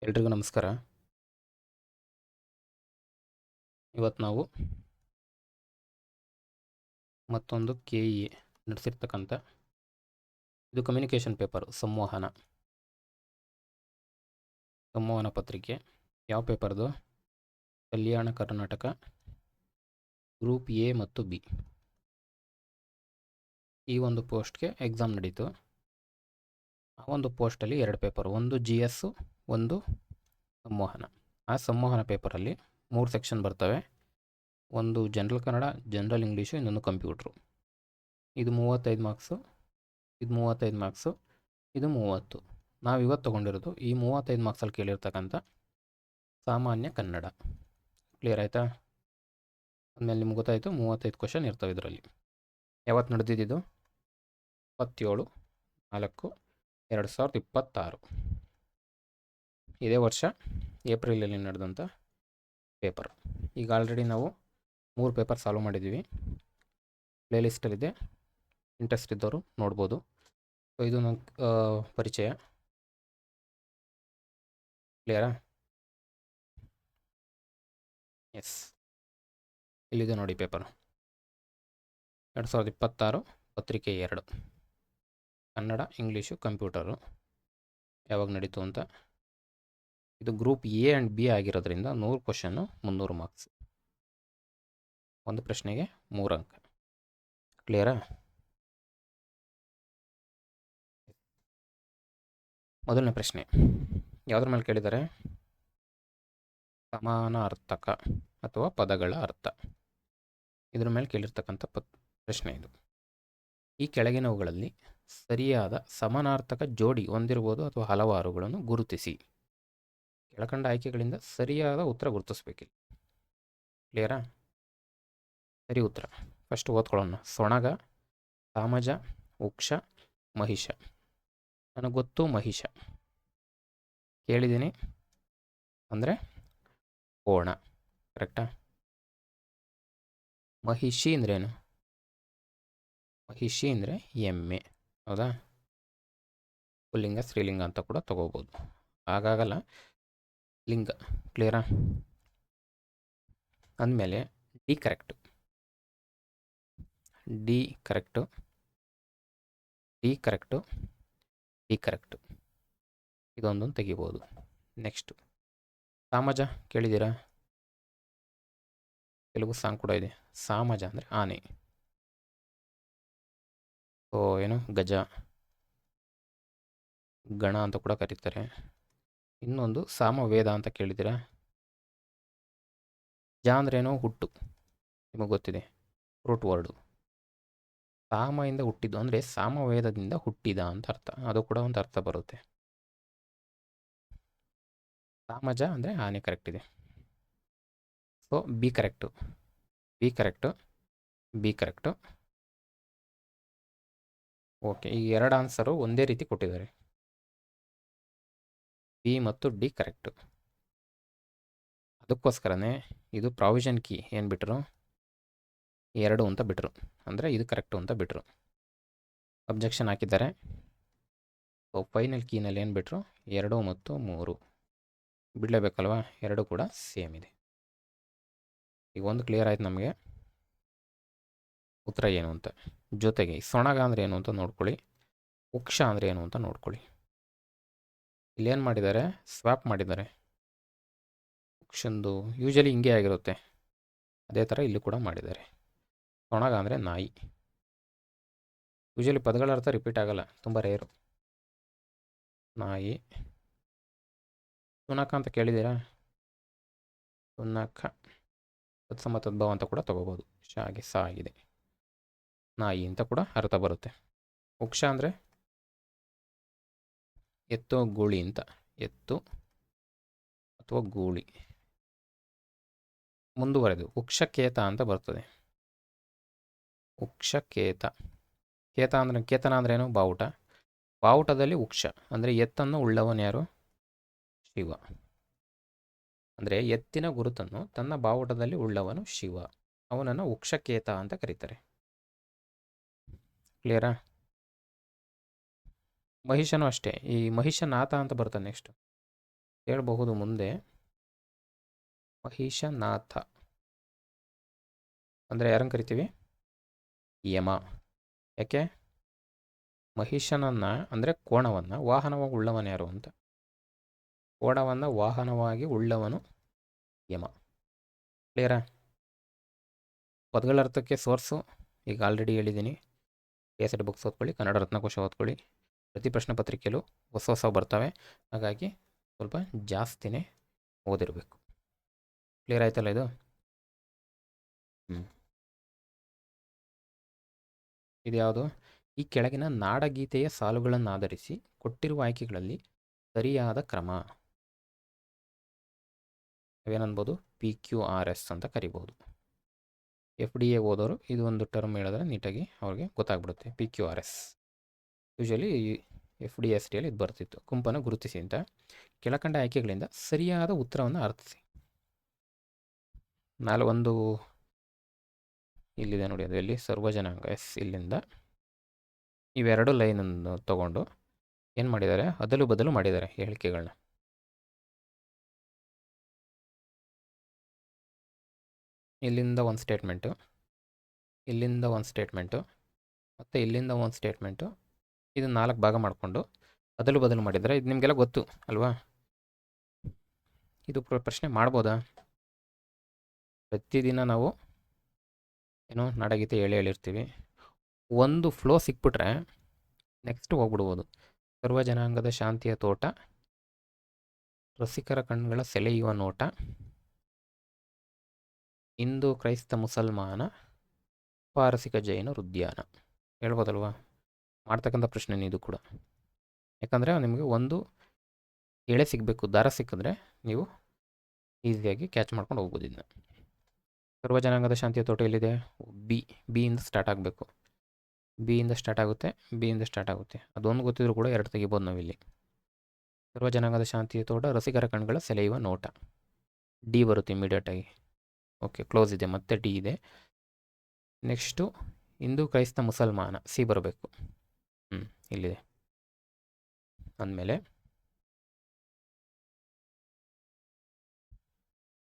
ಎಲ್ರಿಗೂ ನಮಸ್ಕಾರ. ಇವತ್ತು ನಾವು ಮತ್ತೊಂದು KEA ನಡೆಸಿರ್ತಕ್ಕಂಥ ಇದು ಕಮ್ಯುನಿಕೇಷನ್ ಪೇಪರು ಸಂವಹನ ಪತ್ರಿಕೆ. ಯಾವ ಪೇಪರ್ದು? ಕಲ್ಯಾಣ ಕರ್ನಾಟಕ ಗ್ರೂಪ್ A ಮತ್ತು B. ಈ ಒಂದು ಪೋಸ್ಟ್ಗೆ ಎಕ್ಸಾಮ್ ನಡೀತು. ಆ ಒಂದು ಪೋಸ್ಟಲ್ಲಿ 2 ಪೇಪರ್, ಒಂದು GS, ಒಂದು ಸಂವಹನ. ಆ ಸಂವಹನ ಪೇಪರಲ್ಲಿ 3 ಸೆಕ್ಷನ್ ಬರ್ತವೆ. ಒಂದು ಜನರಲ್ ಕನ್ನಡ, ಜನರಲ್ ಇಂಗ್ಲೀಷು, ಇನ್ನೊಂದು ಕಂಪ್ಯೂಟ್ರು. ಇದು 35 ಮಾರ್ಕ್ಸು, ಇದು 35 ಮಾರ್ಕ್ಸು, ಇದು 30. ನಾವು ಇವತ್ತು ತೊಗೊಂಡಿರೋದು ಈ 35 ಮಾರ್ಕ್ಸಲ್ಲಿ ಕೇಳಿರ್ತಕ್ಕಂಥ ಸಾಮಾನ್ಯ ಕನ್ನಡ. ಕ್ಲಿಯರ್ ಆಯಿತಾ? ಆದಮೇಲೆ ನಿಮ್ಗೆ ಗೊತ್ತಾಯಿತು 35 ಕ್ವಶನ್ ಇರ್ತವೆ ಇದರಲ್ಲಿ. ಯಾವತ್ತು ನಡೆದಿದ್ದು? 27/4/2026. ಇದೇ ವರ್ಷ ಏಪ್ರಿಲಲ್ಲಿ ನಡೆದಂಥ ಪೇಪರ್. ಈಗ ಆಲ್ರೆಡಿ ನಾವು 3 ಪೇಪರ್ ಸಾಲ್ವ್ ಮಾಡಿದ್ದೀವಿ. ಪ್ಲೇಲಿಸ್ಟಲ್ಲಿದೆ, ಇಂಟ್ರೆಸ್ಟ್ ಇದ್ದವರು ನೋಡ್ಬೋದು. ಸೊ ಇದು ನನ್ನ ಪರಿಚಯ. ಕ್ಲಿಯರಾ? ಎಸ್, ಇಲ್ಲಿದೆ ನೋಡಿ ಪೇಪರ್. 2026 ಪತ್ರಿಕೆ 2, ಕನ್ನಡ, ಇಂಗ್ಲೀಷು, ಕಂಪ್ಯೂಟರು. ಯಾವಾಗ ನಡೀತು ಅಂತ. ಇದು ಗ್ರೂಪ್ A ಆ್ಯಂಡ್ B ಆಗಿರೋದ್ರಿಂದ 100 ಕ್ವಶನ್ನು 300 ಮಾರ್ಕ್ಸ್. ಒಂದು ಪ್ರಶ್ನೆಗೆ 3 ಅಂಕ. ಕ್ಲಿಯರಾ? ಮೊದಲನೇ ಪ್ರಶ್ನೆ ಯಾವುದ್ರ ಮೇಲೆ ಕೇಳಿದ್ದಾರೆ? ಸಮಾನಾರ್ಥಕ ಅಥವಾ ಪದಗಳ ಅರ್ಥ. ಇದರ ಮೇಲೆ ಕೇಳಿರ್ತಕ್ಕಂಥ ಪ್ರಶ್ನೆ ಇದು. ಈ ಕೆಳಗಿನವುಗಳಲ್ಲಿ ಸರಿಯಾದ ಸಮಾನಾರ್ಥಕ ಜೋಡಿ ಹೊಂದಿರ್ಬೋದು ಅಥವಾ ಹಲವಾರುಗಳನ್ನು ಗುರುತಿಸಿ. ಕೆಳಕಂಡ ಆಯ್ಕೆಗಳಿಂದ ಸರಿಯಾದ ಉತ್ತರ ಗುರುತಿಸ್ಬೇಕಿಲ್ಲ. ಕ್ಲಿಯರಾ? ಸರಿ ಉತ್ತರ ಫಸ್ಟ್ ಓದ್ಕೊಳ್ಳೋಣ. ಸೊಣಗ, ಸಾಮಜ, ಉಕ್ಷ, ಮಹಿಷ. ನನಗೆ ಗೊತ್ತು ಮಹಿಷ, ಕೇಳಿದ್ದೀನಿ ಅಂದರೆ ಕೋಣ. ಕರೆಕ್ಟಾ? ಮಹಿಷಿ ಅಂದ್ರೇನು? ಮಹಿಷಿ ಅಂದರೆ ಎಮ್ಮೆ. ಹೌದಾ? ಪುಲ್ಲಿಂಗ ಸ್ತ್ರೀಲಿಂಗ ಅಂತ ಕೂಡ ತಗೋಬೋದು, ಹಾಗಾಗಲ್ಲ, ಲಿಂಗ. ಕ್ಲಿಯರಾ? ಅಂದಮೇಲೆ D correct, D correct, D correct, D correct. ಇದೊಂದೊಂದು ತೆಗಿಬೋದು. ನೆಕ್ಸ್ಟು ಸಾಮಜ ಕೇಳಿದ್ದೀರಾ? ತೆಲುಗು ಸಾಂಗ್ ಕೂಡ ಇದೆ. ಸಾಮಜ ಅಂದರೆ ಆನೆ. ಏನು ಗಜ, ಗಣ ಅಂತ ಕೂಡ ಕರೀತಾರೆ. ಇನ್ನೊಂದು ಸಾಮವೇದ ಅಂತ ಕೇಳಿದ್ದೀರಾ? ಜ ಅಂದ್ರೇನೋ ಹುಟ್ಟು, ನಿಮಗೆ ಗೊತ್ತಿದೆ, ರೂಟ್ ವರ್ಡು. ಸಾಮದಿಂದ ಹುಟ್ಟಿದ್ದು ಅಂದರೆ ಸಾಮವೇದದಿಂದ ಹುಟ್ಟಿದ ಅಂತ ಅರ್ಥ. ಅದು ಕೂಡ ಒಂದು ಅರ್ಥ ಬರುತ್ತೆ. ಸಾಮಜ ಅಂದರೆ ಆನೆ. ಕರೆಕ್ಟ್ ಇದೆ. So B correct, B correct, B correct. Okay, ಈ 2 ಆನ್ಸರು ಒಂದೇ ರೀತಿ ಕೊಟ್ಟಿದ್ದಾರೆ. ಬಿ ಮತ್ತು ಡಿ ಕರೆಕ್ಟು. ಅದಕ್ಕೋಸ್ಕರನೇ ಇದು ಪ್ರಾವಿಷನ್ ಕೀ ಏನು ಬಿಟ್ಟರು? 2 ಅಂತ ಬಿಟ್ಟರು, ಅಂದರೆ ಇದು ಕರೆಕ್ಟು ಅಂತ ಬಿಟ್ಟರು. ಅಬ್ಜೆಕ್ಷನ್ ಹಾಕಿದ್ದಾರೆ. ಸೊ ಫೈನಲ್ ಕೀನಲ್ಲಿ ಏನು ಬಿಟ್ಟರು? 2 ಮತ್ತು 3 ಬಿಡಲೇಬೇಕಲ್ವಾ? 2 ಕೂಡ ಸೇಮ್ ಇದೆ. ಈಗ ಒಂದು ಕ್ಲಿಯರ್ ಆಯ್ತು ನಮಗೆ ಉತ್ತರ ಏನು ಅಂತ. ಜೊತೆಗೆ ಸೊಣಗ ಅಂದರೆ ಏನು ಅಂತ ನೋಡ್ಕೊಳ್ಳಿ, ಉಕ್ಷ ಅಂದರೆ ಏನು ಅಂತ ನೋಡ್ಕೊಳ್ಳಿ. ಇಲ್ಲೇನು ಮಾಡಿದ್ದಾರೆ? ಸ್ವ್ಯಾಪ್ ಮಾಡಿದ್ದಾರೆ. ಉಕ್ಷಂದು ಯೂಶಲಿ ಹಿಂಗೆ ಆಗಿರುತ್ತೆ, ಅದೇ ಥರ ಇಲ್ಲಿ ಕೂಡ ಮಾಡಿದ್ದಾರೆ. ಸೊಣಗ ಅಂದರೆ ನಾಯಿ. ಯೂಶಲಿ ಪದಗಳ ಅರ್ಥ ರಿಪೀಟ್ ಆಗಲ್ಲ, ತುಂಬ ರೇರು. ನಾಯಿ. ಸುನಕ ಅಂತ ಕೇಳಿದ್ದೀರಾ? ಸುನಕ ತತ್ಸಮ ತದ್ಭವ ಅಂತ ಕೂಡ ತಗೋಬೋದು. ಶಾಗೆ ಸಾ ಆಗಿದೆ. ನಾಯಿ ಅಂತ ಕೂಡ ಅರ್ಥ ಬರುತ್ತೆ. ಉಕ್ಷ ಅಂದರೆ ಎತ್ತು ಗೂಳಿ ಅಂತ. ಎತ್ತು ಅಥವಾ ಗೂಳಿ. ಮುಂದುವರೆದು ಉಕ್ಷಕೇತ ಅಂತ ಬರ್ತದೆ. ಉಕ್ಷಕೇತ. ಕೇತ ಅಂದರೆ ಕೇತನ ಅಂದ್ರೇನು? ಬಾವುಟ. ಬಾವುಟದಲ್ಲಿ ಉಕ್ಷ ಅಂದರೆ ಎತ್ತನ್ನು ಉಳ್ಳವನು ಯಾರು? ಶಿವ. ಅಂದರೆ ಎತ್ತಿನ ಗುರುತನ್ನು ತನ್ನ ಬಾವುಟದಲ್ಲಿ ಉಳ್ಳವನು ಶಿವ. ಅವನನ್ನು ಉಕ್ಷಕೇತ ಅಂತ ಕರೀತಾರೆ. ಕ್ಲಿಯರಾ? ಮಹಿಷನೂ ಅಷ್ಟೇ. ಈ ಮಹಿಷನಾಥ ಅಂತ ಬರ್ತಾನೆ ನೆಕ್ಸ್ಟ್. ಹೇಳ್ಬಹುದು ಮುಂದೆ. ಮಹಿಷನಾಥ ಅಂದರೆ ಯಾರನ್ನು ಕರಿತೀವಿ? ಯಮ. ಯಾಕೆ? ಮಹಿಷನನ್ನು ಅಂದರೆ ಕೋಣವನ್ನು ವಾಹನವಾಗಿ ಉಳ್ಳವನು ಯಾರು ಅಂತ. ಕೋಣವನ್ನು ವಾಹನವಾಗಿ ಉಳ್ಳವನು ಯಮ. ಕ್ಲಿಯರಾ? ಪದಗಳ ಅರ್ಥಕ್ಕೆ ಸೋರ್ಸು ಈಗ ಆಲ್ರೆಡಿ ಹೇಳಿದ್ದೀನಿ. KSET ಬುಕ್ಸ್ ಓದ್ಕೊಳ್ಳಿ, ಕನ್ನಡ ರತ್ನಕೋಶ ಓದ್ಕೊಳ್ಳಿ. ಪ್ರತಿ ಪ್ರಶ್ನೆ ಪತ್ರಿಕೆಯಲ್ಲೂ ಹೊಸ ಹೊಸ ಬರ್ತವೆ, ಹಾಗಾಗಿ ಸ್ವಲ್ಪ ಜಾಸ್ತಿನೇ ಓದಿರಬೇಕು. ಕ್ಲಿಯರ್ ಆಯ್ತಲ್ಲ ಇದು? ಇದು ಯಾವುದು? ಈ ಕೆಳಗಿನ ನಾಡಗೀತೆಯ ಸಾಲುಗಳನ್ನಾಧರಿಸಿ ಕೊಟ್ಟಿರುವ ಆಯ್ಕೆಗಳಲ್ಲಿ ಸರಿಯಾದ ಕ್ರಮ. ಅವೇನನ್ಬೋದು? PQRS ಅಂತ ಕರಿಬೋದು. FDA ಓದೋರು ಇದು ಒಂದು ಟರ್ಮ್ ಹೇಳಿದ್ರೆ ನೀಟಾಗಿ ಅವ್ರಿಗೆ ಗೊತ್ತಾಗ್ಬಿಡುತ್ತೆ. PQRS ಯೂಶಲಿ FDSTಯಲ್ಲಿ ಇದು ಬರ್ತಿತ್ತು. ಗುಂಪನ್ನು ಗುರುತಿಸಿ ಅಂತ. ಕೆಳಕಂಡ ಆಯ್ಕೆಗಳಿಂದ ಸರಿಯಾದ ಉತ್ತರವನ್ನು ಅರ್ಥಿಸಿ. ಒಂದು ಇಲ್ಲಿದೆ ನೋಡಿ, ಅದು ಎಲ್ಲಿ? ಸರ್ವಜನಾಂಗ. ಇಲ್ಲಿಂದ ಇವೆರಡು ಲೈನನ್ನು ತಗೊಂಡು ಏನು ಮಾಡಿದ್ದಾರೆ? ಅದಲು ಬದಲು ಮಾಡಿದ್ದಾರೆ ಹೇಳಿಕೆಗಳನ್ನ. ಇಲ್ಲಿಂದ ಒಂದು ಸ್ಟೇಟ್ಮೆಂಟು, ಇಲ್ಲಿಂದ ಒಂದು ಸ್ಟೇಟ್ಮೆಂಟು, ಮತ್ತು ಇಲ್ಲಿಂದ ಒಂದು ಸ್ಟೇಟ್ಮೆಂಟು. ಇದು 4 ಭಾಗ ಮಾಡಿಕೊಂಡು ಅದಲು ಬದಲು ಮಾಡಿದ್ದಾರೆ. ಇದು ನಿಮಗೆಲ್ಲ ಗೊತ್ತು ಅಲ್ವಾ? ಇದು ಪ್ರಶ್ನೆ ಮಾಡ್ಬೋದಾ? ಪ್ರತಿದಿನ ನಾವು ಏನೋ ನಾಡಗೀತೆ ಹೇಳಿರ್ತೀವಿ. ಒಂದು ಫ್ಲೋ ಸಿಕ್ಬಿಟ್ರೆ ನೆಕ್ಸ್ಟ್ ಹೋಗ್ಬಿಡ್ಬೋದು. ಸರ್ವ ಜನಾಂಗದ ಶಾಂತಿಯ ತೋಟ, ರಸಿಕರ ಕಣ್ಗಳ ಸೆಳೆಯುವ ನೋಟ, ಹಿಂದೂ ಕ್ರೈಸ್ತ ಮುಸಲ್ಮಾನ, ಪಾರಸಿಕ ಜೈನ ಉದ್ಯಾನ. ಹೇಳ್ಬೋದಲ್ವಾ? ಮಾಡ್ತಕ್ಕಂಥ ಪ್ರಶ್ನೆ ಇದು ಕೂಡ. ಯಾಕಂದರೆ ನಿಮಗೆ ಒಂದು ಎಳೆ ಸಿಗಬೇಕು, ದಾರ ಸಿಕ್ಕಿದ್ರೆ ನೀವು ಈಸಿಯಾಗಿ ಕ್ಯಾಚ್ ಮಾಡ್ಕೊಂಡು ಹೋಗ್ಬೋದು. ಇದನ್ನ ಸರ್ವ ಜನಾಂಗದ ಶಾಂತಿಯ ತೋಟ ಎಲ್ಲಿದೆ? ಬಿಯಿಂದ ಸ್ಟಾರ್ಟ್ ಆಗಬೇಕು. ಬಿಯಿಂದ ಸ್ಟಾರ್ಟ್ ಆಗುತ್ತೆ. ಅದೊಂದು ಗೊತ್ತಿದ್ರು ಕೂಡ 2 ತೆಗಿಬೋದು ನಾವಿಲ್ಲಿ. ಸರ್ವ ಜನಾಂಗದ ಶಾಂತಿಯ ತೋಟ, ರಸಿಕರ ಕಣ್ಗಳ ಸೆಳೆಯುವ ನೋಟ. ಡಿ ಬರುತ್ತೆ ಇಮಿಡಿಯೇಟಾಗಿ. ಓಕೆ, ಕ್ಲೋಸ್ ಇದೆ. ಮತ್ತೆ ಡಿ ಇದೆ. ನೆಕ್ಸ್ಟು ಹಿಂದೂ ಕ್ರೈಸ್ತ ಮುಸಲ್ಮಾನ, ಸಿ ಬರಬೇಕು. ಇಲ್ಲಿದೆ. ಅಂದಮೇಲೆ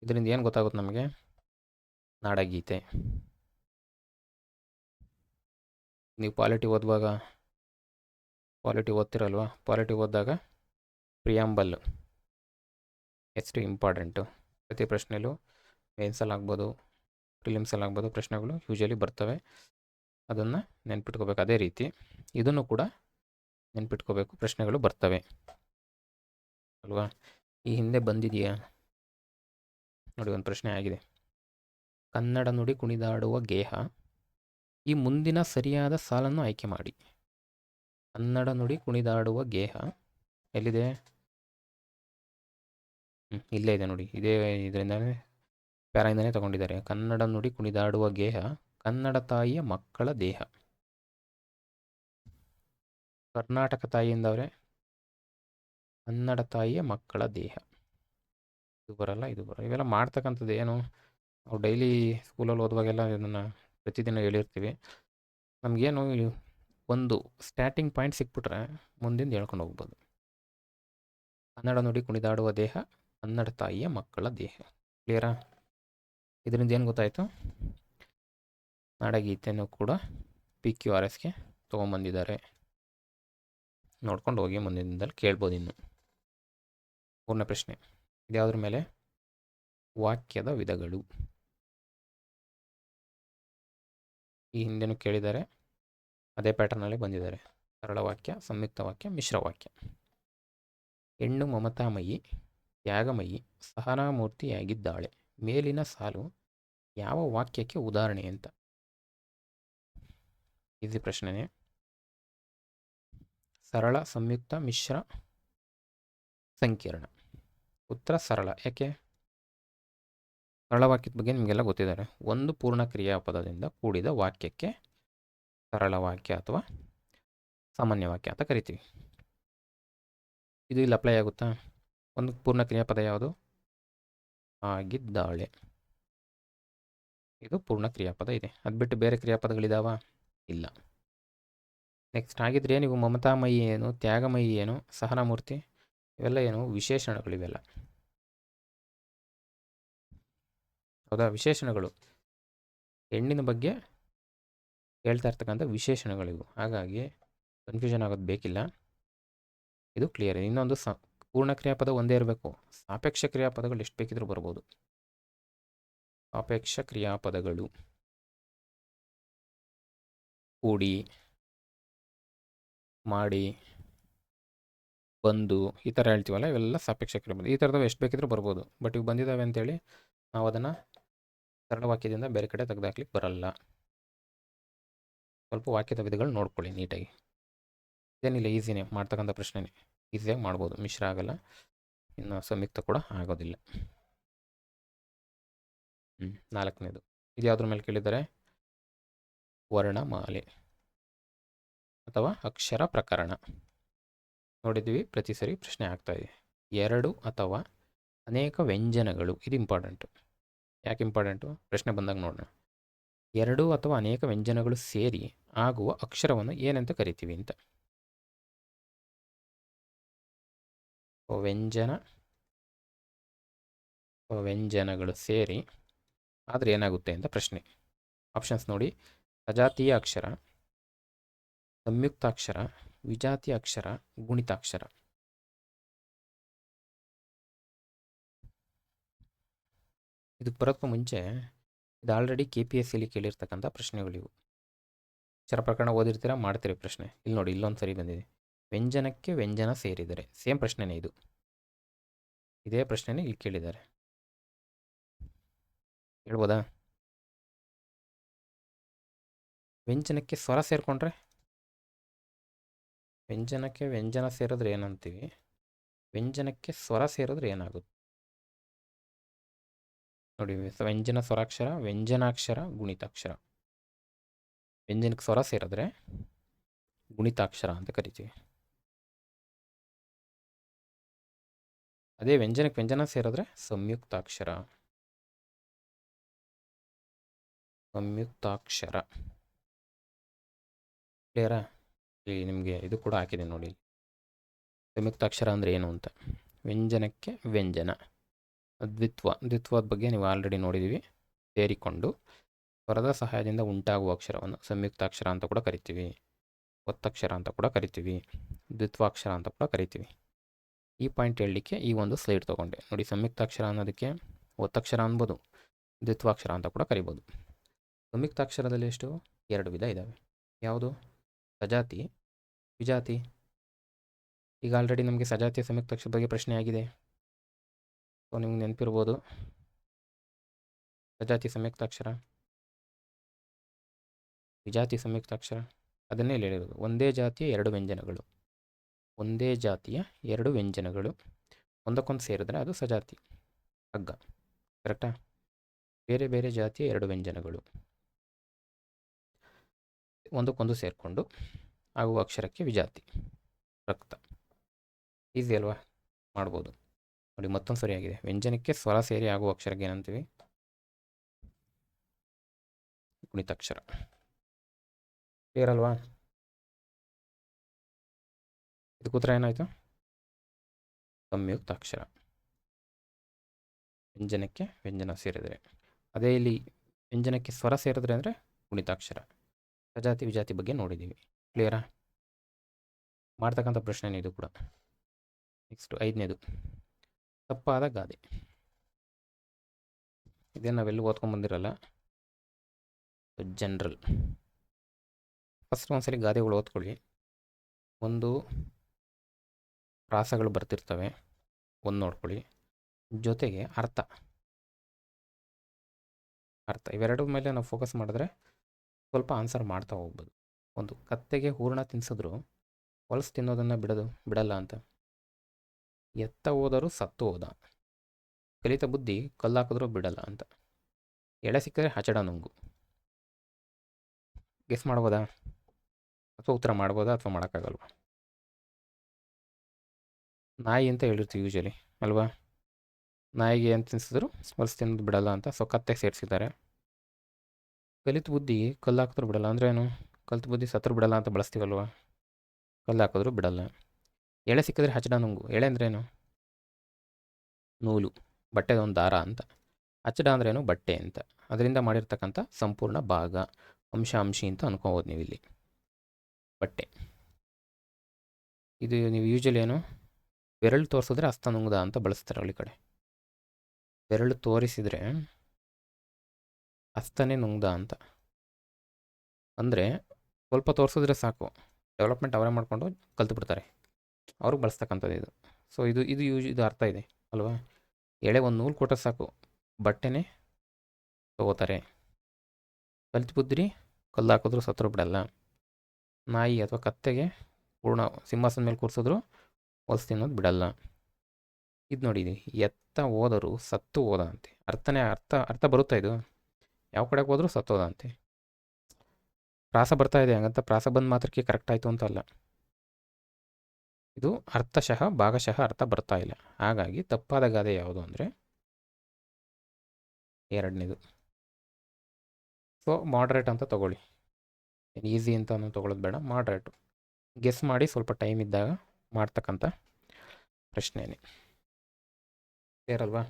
ಇದರಿಂದ ಏನು ಗೊತ್ತಾಗುತ್ತೆ ನಮಗೆ? ನಾಡಗೀತೆ. ನೀವು ಪಾಲಿಟಿ ಓದ್ತಿರಲ್ವಾ? ಪಾಲಿಟಿ ಓದಿದಾಗ ಪ್ರಿಯಾಂಬಲ್ ಎಷ್ಟು ಇಂಪಾರ್ಟೆಂಟು. ಪ್ರತಿ ಪ್ರಶ್ನೆಯಲ್ಲೂ ಮೇನ್ಸಲ್ಲಿ ಆಗ್ಬೋದು, ಪ್ರಿಲಿಮ್ಸಲ್ಲಿ ಆಗ್ಬೋದು, ಪ್ರಶ್ನೆಗಳು ಯೂಶಲಿ ಬರ್ತವೆ. ಅದನ್ನು ನೆನ್ಪಿಟ್ಕೋಬೇಕು. ಅದೇ ರೀತಿ ಇದನ್ನು ಕೂಡ ನೆನ್ಪಿಟ್ಕೋಬೇಕು, ಪ್ರಶ್ನೆಗಳು ಬರ್ತವೆ ಅಲ್ವಾ? ಈ ಹಿಂದೆ ಬಂದಿದೆಯಾ ನೋಡಿ, ಒಂದು ಪ್ರಶ್ನೆ ಆಗಿದೆ. ಕನ್ನಡ ನುಡಿ ಕುಣಿದಾಡುವ ಗೇಹ, ಈ ಮುಂದಿನ ಸರಿಯಾದ ಸಾಲನ್ನು ಆಯ್ಕೆ ಮಾಡಿ. ಕನ್ನಡ ನುಡಿ ಕುಣಿದಾಡುವ ಗೇಹ ಎಲ್ಲಿದೆ? ಇಲ್ಲೇ ಇದೆ ನೋಡಿ. ಇದರಿಂದನೇ ಪ್ಯಾರಾಯಿಂದನೇ ತಗೊಂಡಿದ್ದಾರೆ. ಕನ್ನಡ ನುಡಿ ಕುಣಿದಾಡುವ ಗೇಹ, ಕನ್ನಡ ತಾಯಿಯ ಮಕ್ಕಳ ದೇಹ. ಕರ್ನಾಟಕ ತಾಯಿಯಿಂದವ್ರೆ, ಕನ್ನಡ ತಾಯಿಯ ಮಕ್ಕಳ ದೇಹ. ಇದು ಬರಲ್ಲ. ಇವೆಲ್ಲ ಮಾಡ್ತಕ್ಕಂಥದ್ದು ಏನು? ನಾವು ಡೈಲಿ ಸ್ಕೂಲಲ್ಲಿ ಓದುವಾಗೆಲ್ಲ ಇದನ್ನು ಪ್ರತಿದಿನ ಹೇಳಿರ್ತೀವಿ. ನಮಗೇನು ಒಂದು ಸ್ಟಾರ್ಟಿಂಗ್ ಪಾಯಿಂಟ್ ಸಿಕ್ಬಿಟ್ರೆ ಮುಂದಿಂದ ಹೇಳ್ಕೊಂಡು ಹೋಗ್ಬೋದು. ಕನ್ನಡ ನುಡಿ ಕುಣಿದಾಡುವ ದೇಹ, ಕನ್ನಡ ತಾಯಿಯ ಮಕ್ಕಳ ದೇಹ. ಕ್ಲಿಯರಾ? ಇದರಿಂದ ಏನು ಗೊತ್ತಾಯಿತು? ನಾಡಗೀತೆಯೂ ಕೂಡ PQRSಗೆ ತೊಗೊಂಬಂದಿದ್ದಾರೆ. ನೋಡ್ಕೊಂಡು ಹೋಗಿ ಮುಂದಿನ ದಿನದಲ್ಲಿ ಕೇಳ್ಬೋದು. ಇನ್ನು ಪೂರ್ಣ ಪ್ರಶ್ನೆ ಇದ್ಯಾವುದ್ರ ಮೇಲೆ? ವಾಕ್ಯದ ವಿಧಗಳು. ಈ ಹಿಂದೆನೂ ಕೇಳಿದ್ದಾರೆ, ಅದೇ ಪ್ಯಾಟರ್ನಲ್ಲಿ ಬಂದಿದ್ದಾರೆ. ಸರಳ ವಾಕ್ಯ, ಸಂಯುಕ್ತ ವಾಕ್ಯ, ಮಿಶ್ರ ವಾಕ್ಯ. ಹೆಣ್ಣು ಮಮತಾಮಯಿ, ತ್ಯಾಗಮಯಿ, ಸಹನಾಮೂರ್ತಿಯಾಗಿದ್ದಾಳೆ. ಮೇಲಿನ ಸಾಲು ಯಾವ ವಾಕ್ಯಕ್ಕೆ ಉದಾಹರಣೆ ಅಂತ. ಈಸಿ ಪ್ರಶ್ನೆನೇ. ಸರಳ, ಸಂಯುಕ್ತ, ಮಿಶ್ರ, ಸಂಕೀರ್ಣ. ಉತ್ತರ ಸರಳ. ಯಾಕೆ? ಸರಳ ವಾಕ್ಯದ ಬಗ್ಗೆ ನಿಮಗೆಲ್ಲ ಗೊತ್ತಿದ್ದಾರೆ. ಒಂದು ಪೂರ್ಣ ಕ್ರಿಯಾಪದದಿಂದ ಕೂಡಿದ ವಾಕ್ಯಕ್ಕೆ ಸರಳ ವಾಕ್ಯ ಅಥವಾ ಸಾಮಾನ್ಯ ವಾಕ್ಯ ಅಂತ ಕರಿತೀವಿ. ಇದು ಇಲ್ಲಿ ಅಪ್ಲೈ ಆಗುತ್ತಾ? ಒಂದು ಪೂರ್ಣ ಕ್ರಿಯಾಪದ ಯಾವುದು? ಆಗಿದ್ದಾಳೆ. ಇದು ಪೂರ್ಣ ಕ್ರಿಯಾಪದ ಇದೆ. ಅದು ಬಿಟ್ಟು ಬೇರೆ ಕ್ರಿಯಾಪದಗಳಿದಾವ? ಇಲ್ಲ. ನೆಕ್ಸ್ಟ್ ಆಗಿದ್ರೆ ನೀವು ಮಮತಾಮಯಿ ಏನು, ತ್ಯಾಗಮಯಿ ಏನು, ಸಹನಾಮೂರ್ತಿ ಇವೆಲ್ಲ ಏನು ವಿಶೇಷಣಗಳಿವೆಲ್ಲ, ಹೌದಾ? ವಿಶೇಷಣಗಳು ಹೆಣ್ಣಿನ ಬಗ್ಗೆ ಹೇಳ್ತಾ ಇರ್ತಕ್ಕಂಥ ವಿಶೇಷಣಗಳಿವು. ಹಾಗಾಗಿ ಕನ್ಫ್ಯೂಷನ್ ಆಗೋದು ಬೇಕಿಲ್ಲ, ಇದು ಕ್ಲಿಯರ್. ಇನ್ನೊಂದು ಪೂರ್ಣ ಕ್ರಿಯಾಪದ ಒಂದೇ ಇರಬೇಕು. ಸಾಪೇಕ್ಷ ಕ್ರಿಯಾಪದಗಳು ಎಷ್ಟು ಬೇಕಿದ್ರೂ ಬರ್ಬೋದು. ಸಾಪೇಕ್ಷ ಕ್ರಿಯಾಪದಗಳು ಕೂಡಿ, ಮಾಡಿ, ಬಂದು, ಈ ಥರ ಹೇಳ್ತೀವಲ್ಲ, ಇವೆಲ್ಲ ಸಾಪೇಕ್ಷ ಕ್ರಿಯಾಪದ. ಈ ಥರದವು ಎಷ್ಟು ಬೇಕಿದ್ರೂ ಬರ್ಬೋದು. ಬಟ್ ಇವು ಬಂದಿದ್ದಾವೆ ಅಂತೇಳಿ ನಾವು ಅದನ್ನು ಸರಳ ವಾಕ್ಯದಿಂದ ಬೇರೆ ಕಡೆ ತೆಗೆದಾಕ್ಲಿಕ್ಕೆ ಬರಲ್ಲ. ಸ್ವಲ್ಪ ವಾಕ್ಯದ ವಿಧಗಳು ನೋಡ್ಕೊಳ್ಳಿ ನೀಟಾಗಿ. ಇದೇನಿಲ್ಲ, ಈಸಿನೇ ಮಾಡ್ತಕ್ಕಂಥ ಪ್ರಶ್ನೆನೇ, ಈಸಿಯಾಗಿ ಮಾಡ್ಬೋದು, ಮಿಶ್ರ ಆಗಲ್ಲ, ಇನ್ನು ಸಂಯುಕ್ತ ಕೂಡ ಆಗೋದಿಲ್ಲ. 4ನೇದು ಇದು ಯಾವುದ್ರ ಮೇಲೆ ಕೇಳಿದ್ದಾರೆ? ವರ್ಣಮಾಲೆ ಅಥವಾ ಅಕ್ಷರ ಪ್ರಕರಣ. ನೋಡಿದ್ದೀವಿ, ಪ್ರತಿ ಸರಿ ಪ್ರಶ್ನೆ ಆಗ್ತಾ ಇದೆ. 2 ಅಥವಾ ಅನೇಕ ವ್ಯಂಜನಗಳು, ಇದು ಇಂಪಾರ್ಟೆಂಟು. ಯಾಕೆ ಇಂಪಾರ್ಟೆಂಟು? ಪ್ರಶ್ನೆ ಬಂದಾಗ ನೋಡೋಣ. 2 ಅಥವಾ ಅನೇಕ ವ್ಯಂಜನಗಳು ಸೇರಿ ಆಗುವ ಅಕ್ಷರವನ್ನು ಏನಂತ ಕರಿತೀವಿ ಅಂತ. ವ್ಯಂಜನಗಳು ಸೇರಿ ಆದರೆ ಏನಾಗುತ್ತೆ ಅಂತ ಪ್ರಶ್ನೆ. ಆಪ್ಷನ್ಸ್ ನೋಡಿ: ಸಜಾತೀಯ ಅಕ್ಷರ, ಸಂಯುಕ್ತಾಕ್ಷರ, ವಿಜಾತೀಯ ಅಕ್ಷರ, ಗುಣಿತಾಕ್ಷರ. ಇದಕ್ಕೆ ಬರೋಕ್ಕೂ ಮುಂಚೆ ಇದು ಆಲ್ರೆಡಿ KPSCಲಿ ಕೇಳಿರ್ತಕ್ಕಂಥ ಪ್ರಶ್ನೆಗಳಿವು. ಅಕ್ಷರ ಪ್ರಕರಣ ಓದಿರ್ತೀರಾ, ಮಾಡ್ತೀರಿ ಪ್ರಶ್ನೆ. ಇಲ್ಲಿ ನೋಡಿ, ಇಲ್ಲೊಂದು ಸರಿ ಬಂದಿದೆ. ವ್ಯಂಜನಕ್ಕೆ ವ್ಯಂಜನ ಸೇರಿದರೆ, ಸೇಮ್ ಪ್ರಶ್ನೆನೇ ಇದು, ಇದೇ ಪ್ರಶ್ನೆನೇ ಇಲ್ಲಿ ಕೇಳಿದ್ದಾರೆ. ಹೇಳ್ಬೋದಾ? ವ್ಯಂಜನಕ್ಕೆ ಸ್ವರ ಸೇರಿಕೊಂಡ್ರೆ, ವ್ಯಂಜನಕ್ಕೆ ವ್ಯಂಜನ ಸೇರಿದ್ರೆ ಏನಂತೀವಿ, ವ್ಯಂಜನಕ್ಕೆ ಸ್ವರ ಸೇರಿದ್ರೆ ಏನಾಗುತ್ತೆ ನೋಡಿ. ವ್ಯಂಜನ ಸ್ವರಾಕ್ಷರ, ವ್ಯಂಜನಾಕ್ಷರ, ಗುಣಿತಾಕ್ಷರ. ವ್ಯಂಜನಕ್ಕೆ ಸ್ವರ ಸೇರಿದ್ರೆ ಗುಣಿತಾಕ್ಷರ ಅಂತ ಕರಿತೀವಿ. ಅದೇ ವ್ಯಂಜನಕ್ಕೆ ವ್ಯಂಜನ ಸೇರಿದ್ರೆ ಸಂಯುಕ್ತಾಕ್ಷರ. ಕ್ಲಿಯರಾ? ಇಲ್ಲಿ ನಿಮಗೆ ಇದು ಕೂಡ ಹಾಕಿದೆ ನೋಡಿ, ಸಂಯುಕ್ತಾಕ್ಷರ ಅಂದರೆ ಏನು ಅಂತ. ವ್ಯಂಜನಕ್ಕೆ ವ್ಯಂಜನ, ದ್ವಿತ್ವದ ಬಗ್ಗೆ ನೀವು ಆಲ್ರೆಡಿ ನೋಡಿದ್ದೀವಿ. ಸೇರಿಕೊಂಡು ಸ್ವರದ ಸಹಾಯದಿಂದ ಉಂಟಾಗುವ ಅಕ್ಷರವನ್ನು ಸಂಯುಕ್ತಾಕ್ಷರ ಅಂತ ಕೂಡ ಕರಿತೀವಿ, ಒತ್ತಕ್ಷರ ಅಂತ ಕೂಡ ಕರಿತೀವಿ, ದ್ವಿತ್ವಾಕ್ಷರ ಅಂತ ಕೂಡ ಕರಿತೀವಿ. ಈ ಪಾಯಿಂಟ್ ಹೇಳಲಿಕ್ಕೆ ಈ ಒಂದು ಸ್ಲೈಡ್ ತೊಗೊಂಡೆ ನೋಡಿ. ಸಂಯುಕ್ತಾಕ್ಷರ ಅನ್ನೋದಕ್ಕೆ ಒತ್ತಕ್ಷರ ಅನ್ಬೋದು, ದ್ವಿತ್ವಾಕ್ಷರ ಅಂತ ಕೂಡ ಕರಿಬೋದು. ಸಂಯುಕ್ತಾಕ್ಷರದಲ್ಲಿ ಎಷ್ಟು? 2 ವಿಧ ಇದ್ದಾವೆ. ಯಾವುದು? ಸಜಾತಿ, ವಿಜಾತಿ. ಈಗ ಆಲ್ರೆಡಿ ನಮಗೆ ಸಜಾತಿ ಸಂಯುಕ್ತಾಕ್ಷರ ಬಗ್ಗೆ ಪ್ರಶ್ನೆ ಆಗಿದೆ. ಸೊ ನಿಮ್ಗೆ ನೆನಪಿರ್ಬೋದು, ಸಜಾತಿ ಸಂಯುಕ್ತಾಕ್ಷರ, ವಿಜಾತಿ ಸಂಯುಕ್ತಾಕ್ಷರ, ಅದನ್ನೇ ಹೇಳಿರೋದು. ಒಂದೇ ಜಾತಿಯ 2 ವ್ಯಂಜನಗಳು, ಒಂದೇ ಜಾತಿಯ 2 ವ್ಯಂಜನಗಳು ಒಂದಕ್ಕೊಂದು ಸೇರಿದ್ರೆ ಅದು ಸಜಾತಿ ಹಗ್ಗ, ಕರೆಕ್ಟಾ? ಬೇರೆ ಬೇರೆ ಜಾತಿಯ 2 ವ್ಯಂಜನಗಳು ಒಂದಕ್ಕೊಂದು ಸೇರಿಕೊಂಡು ಆಗುವ ಅಕ್ಷರಕ್ಕೆ ವಿಜಾತಿ, ರಕ್ತ. ಈಸಿ ಅಲ್ವಾ? ಮಾಡ್ಬೋದು ನೋಡಿ. ಮತ್ತೊಂದು ಸರಿಯಾಗಿದೆ. ವ್ಯಂಜನಕ್ಕೆ ಸ್ವರ ಸೇರಿ ಆಗುವ ಅಕ್ಷರಕ್ಕೆ ಏನಂತೀವಿ? ಗುಣಿತಾಕ್ಷರ. ಕ್ಲಿಯರ್ ಅಲ್ವಾ? ಇದಕ್ಕೆ ಉತ್ತರ ಏನಾಯಿತು? ಸಂಯುಕ್ತಾಕ್ಷರ. ವ್ಯಂಜನಕ್ಕೆ ವ್ಯಂಜನ ಸೇರಿದರೆ. ಅದೇ ಇಲ್ಲಿ ವ್ಯಂಜನಕ್ಕೆ ಸ್ವರ ಸೇರಿದ್ರೆ ಅಂದರೆ ಗುಣಿತಾಕ್ಷರ. ಸಜಾತಿ ವಿಜಾತಿ ಬಗ್ಗೆ ನೋಡಿದ್ದೀವಿ. ಕ್ಲಿಯರಾ? ಮಾಡ್ತಕ್ಕಂಥ ಪ್ರಶ್ನೆನೇ ಇದು ಕೂಡ. ನೆಕ್ಸ್ಟ್ 5ನೇದು, ತಪ್ಪಾದ ಗಾದೆ. ಇದೇನು ನಾವೆಲ್ಲೂ ಓದ್ಕೊಂಡ್ಬಂದಿರಲ್ಲ, ಜನರಲ್. ಫಸ್ಟ್ ಒಂದ್ಸಲಿ ಗಾದೆಗಳು ಓದ್ಕೊಳ್ಳಿ. ಒಂದು ಪ್ರಾಸಗಳು ಬರ್ತಿರ್ತವೆ, ಒಂದು ನೋಡ್ಕೊಳ್ಳಿ. ಜೊತೆಗೆ ಅರ್ಥ ಇವೆರಡರ ಮೇಲೆ ನಾವು ಫೋಕಸ್ ಮಾಡಿದ್ರೆ ಸ್ವಲ್ಪ ಆನ್ಸರ್ ಮಾಡ್ತಾ ಹೋಗ್ಬೋದು. ಒಂದು ಕತ್ತೆಗೆ ಹೂರಣ ತಿನ್ಸಿದ್ರು ಹೊಲಸು ತಿನ್ನೋದನ್ನು ಬಿಡಲ್ಲ ಅಂತ. ಎತ್ತ ಹೋದರೂ ಸತ್ತು ಹೋದ, ಕಲಿತ ಬುದ್ಧಿ ಕಲ್ಲಾಕಿದ್ರೂ ಬಿಡಲ್ಲ ಅಂತ. ಎಳೆ ಸಿಕ್ಕಿದ್ರೆ ಹಚಡ ನುಂಗು. ಗೆಸ್ ಮಾಡ್ಬೋದಾ? ಅಥವಾ ಉತ್ತರ ಮಾಡ್ಬೋದಾ ಅಥವಾ ಮಾಡೋಕ್ಕಾಗಲ್ವಾ? ನಾಯಿ ಅಂತ ಹೇಳಿರ್ತೀವಿ ಯೂಶಲಿ ಅಲ್ವಾ? ನಾಯಿಗೆ ಏನು ತಿನ್ಸಿದ್ರು ಹೊಲಸು ತಿನ್ನೋದು ಬಿಡಲ್ಲ ಅಂತ. ಸೊ ಕತ್ತೆಗೆ ಸೇರಿಸಿದ್ದಾರೆ. ಕಲಿತ ಬುದ್ಧಿ ಕಲ್ಲು ಹಾಕಿದ್ರು ಬಿಡಲ್ಲ ಅಂದರೆ ಏನು? ಕಲಿತ ಬುದ್ಧಿ ಸತ್ರು ಬಿಡಲ್ಲ ಅಂತ ಬಳಸ್ತೀವಲ್ವ? ಕಲ್ಲು ಹಾಕಿದ್ರು ಬಿಡಲ್ಲ. ಎಳೆ ಸಿಕ್ಕಿದ್ರೆ ಹಚ್ಚಡ ನುಂಗು. ಎಳೆ ಅಂದ್ರೇನು? ನೂಲು, ಬಟ್ಟೆದ ಒಂದು ದಾರ ಅಂತ. ಹಚ್ಚಡ ಅಂದ್ರೇನು? ಬಟ್ಟೆ ಅಂತ. ಅದರಿಂದ ಮಾಡಿರ್ತಕ್ಕಂಥ ಸಂಪೂರ್ಣ ಭಾಗ, ಅಂಶಿ ಅಂತ ಅನ್ಕೋಬೋದು ನೀವು ಇಲ್ಲಿ. ಬಟ್ಟೆ. ಇದು ನೀವು ಯೂಶಲಿ ಏನು ಬೆರಳು ತೋರಿಸಿದ್ರೆ ಹಸ್ತ ನುಂಗ್ದ ಅಂತ ಬಳಸ್ತಾರೆ ಹಳ್ಳಿ ಕಡೆ. ಬೆರಳು ತೋರಿಸಿದರೆ ಹಸ್ತನೇ ನುಂಗ್ದ ಅಂತ. ಅಂದರೆ ಸ್ವಲ್ಪ ತೋರಿಸಿದ್ರೆ ಸಾಕು, ಡೆವಲಪ್ಮೆಂಟ್ ಅವರೇ ಮಾಡಿಕೊಂಡು ಕಲ್ತು ಬಿಡ್ತಾರೆ. ಅವ್ರಿಗೆ ಬಳಸ್ತಕ್ಕಂಥದ್ದು ಇದು. ಸೊ ಇದು ಅರ್ಥ ಇದೆ ಅಲ್ವಾ? ಎಳೆ ಒಂದು ನೂಲು ಕೊಟ್ಟರೆ ಸಾಕು, ಬಟ್ಟೆನೇ ತಗೋತಾರೆ. ಕಲ್ತು ಬುದ್ಧಿ ಕಲ್ಲು ಹಾಕಿದ್ರು ಸತ್ರು ಬಿಡಲ್ಲ. ನಾಯಿ ಅಥವಾ ಕತ್ತೆಗೆ ಪೂರ್ಣ ಸಿಂಹಾಸನ ಮೇಲೆ ಕೂರಿಸಿದ್ರು ಹೊಲ್ಸ್ ತಿನ್ನೋದು ಬಿಡಲ್ಲ. ಇದು ನೋಡಿ, ಎತ್ತ ಹೋದರೂ ಸತ್ತು ಹೋದ ಅಂತೆ. ಅರ್ಥ ಬರುತ್ತಾ ಇದು? ಯಾವ ಕಡೆಗೆ ಹೋದರೂ ಸತ್ತೋದ ಅಂತೆ. ಪ್ರಾಸ ಬರ್ತಾ ಇದೆ, ಹಂಗಂತ ಪ್ರಾಸ ಬಂದ ಮಾತ್ರಕ್ಕೆ ಕರೆಕ್ಟ್ ಆಯಿತು ಅಂತ ಅಲ್ಲ. ಇದು ಅರ್ಥಶಃ ಭಾಗಶಃ ಅರ್ಥ ಬರ್ತಾ ಇಲ್ಲ. ಹಾಗಾಗಿ ತಪ್ಪಾದ ಗಾದೆ ಯಾವುದು ಅಂದರೆ ಎರಡನೇದು. ಸೊ ಮಾಡ್ರೇಟ್ ಅಂತ ತಗೊಳ್ಳಿ. ಏನು ಈಸಿ ಅಂತ ತೊಗೊಳ್ಳೋದು ಬೇಡ, ಮಾಡ್ರೇಟು. ಗೆಸ್ ಮಾಡಿ ಸ್ವಲ್ಪ ಟೈಮ್ ಇದ್ದಾಗ ಮಾಡ್ತಕ್ಕಂಥ ಪ್ರಶ್ನೆನೇ. ಕ್ಲಿಯರ್ ಅಲ್ವಾ?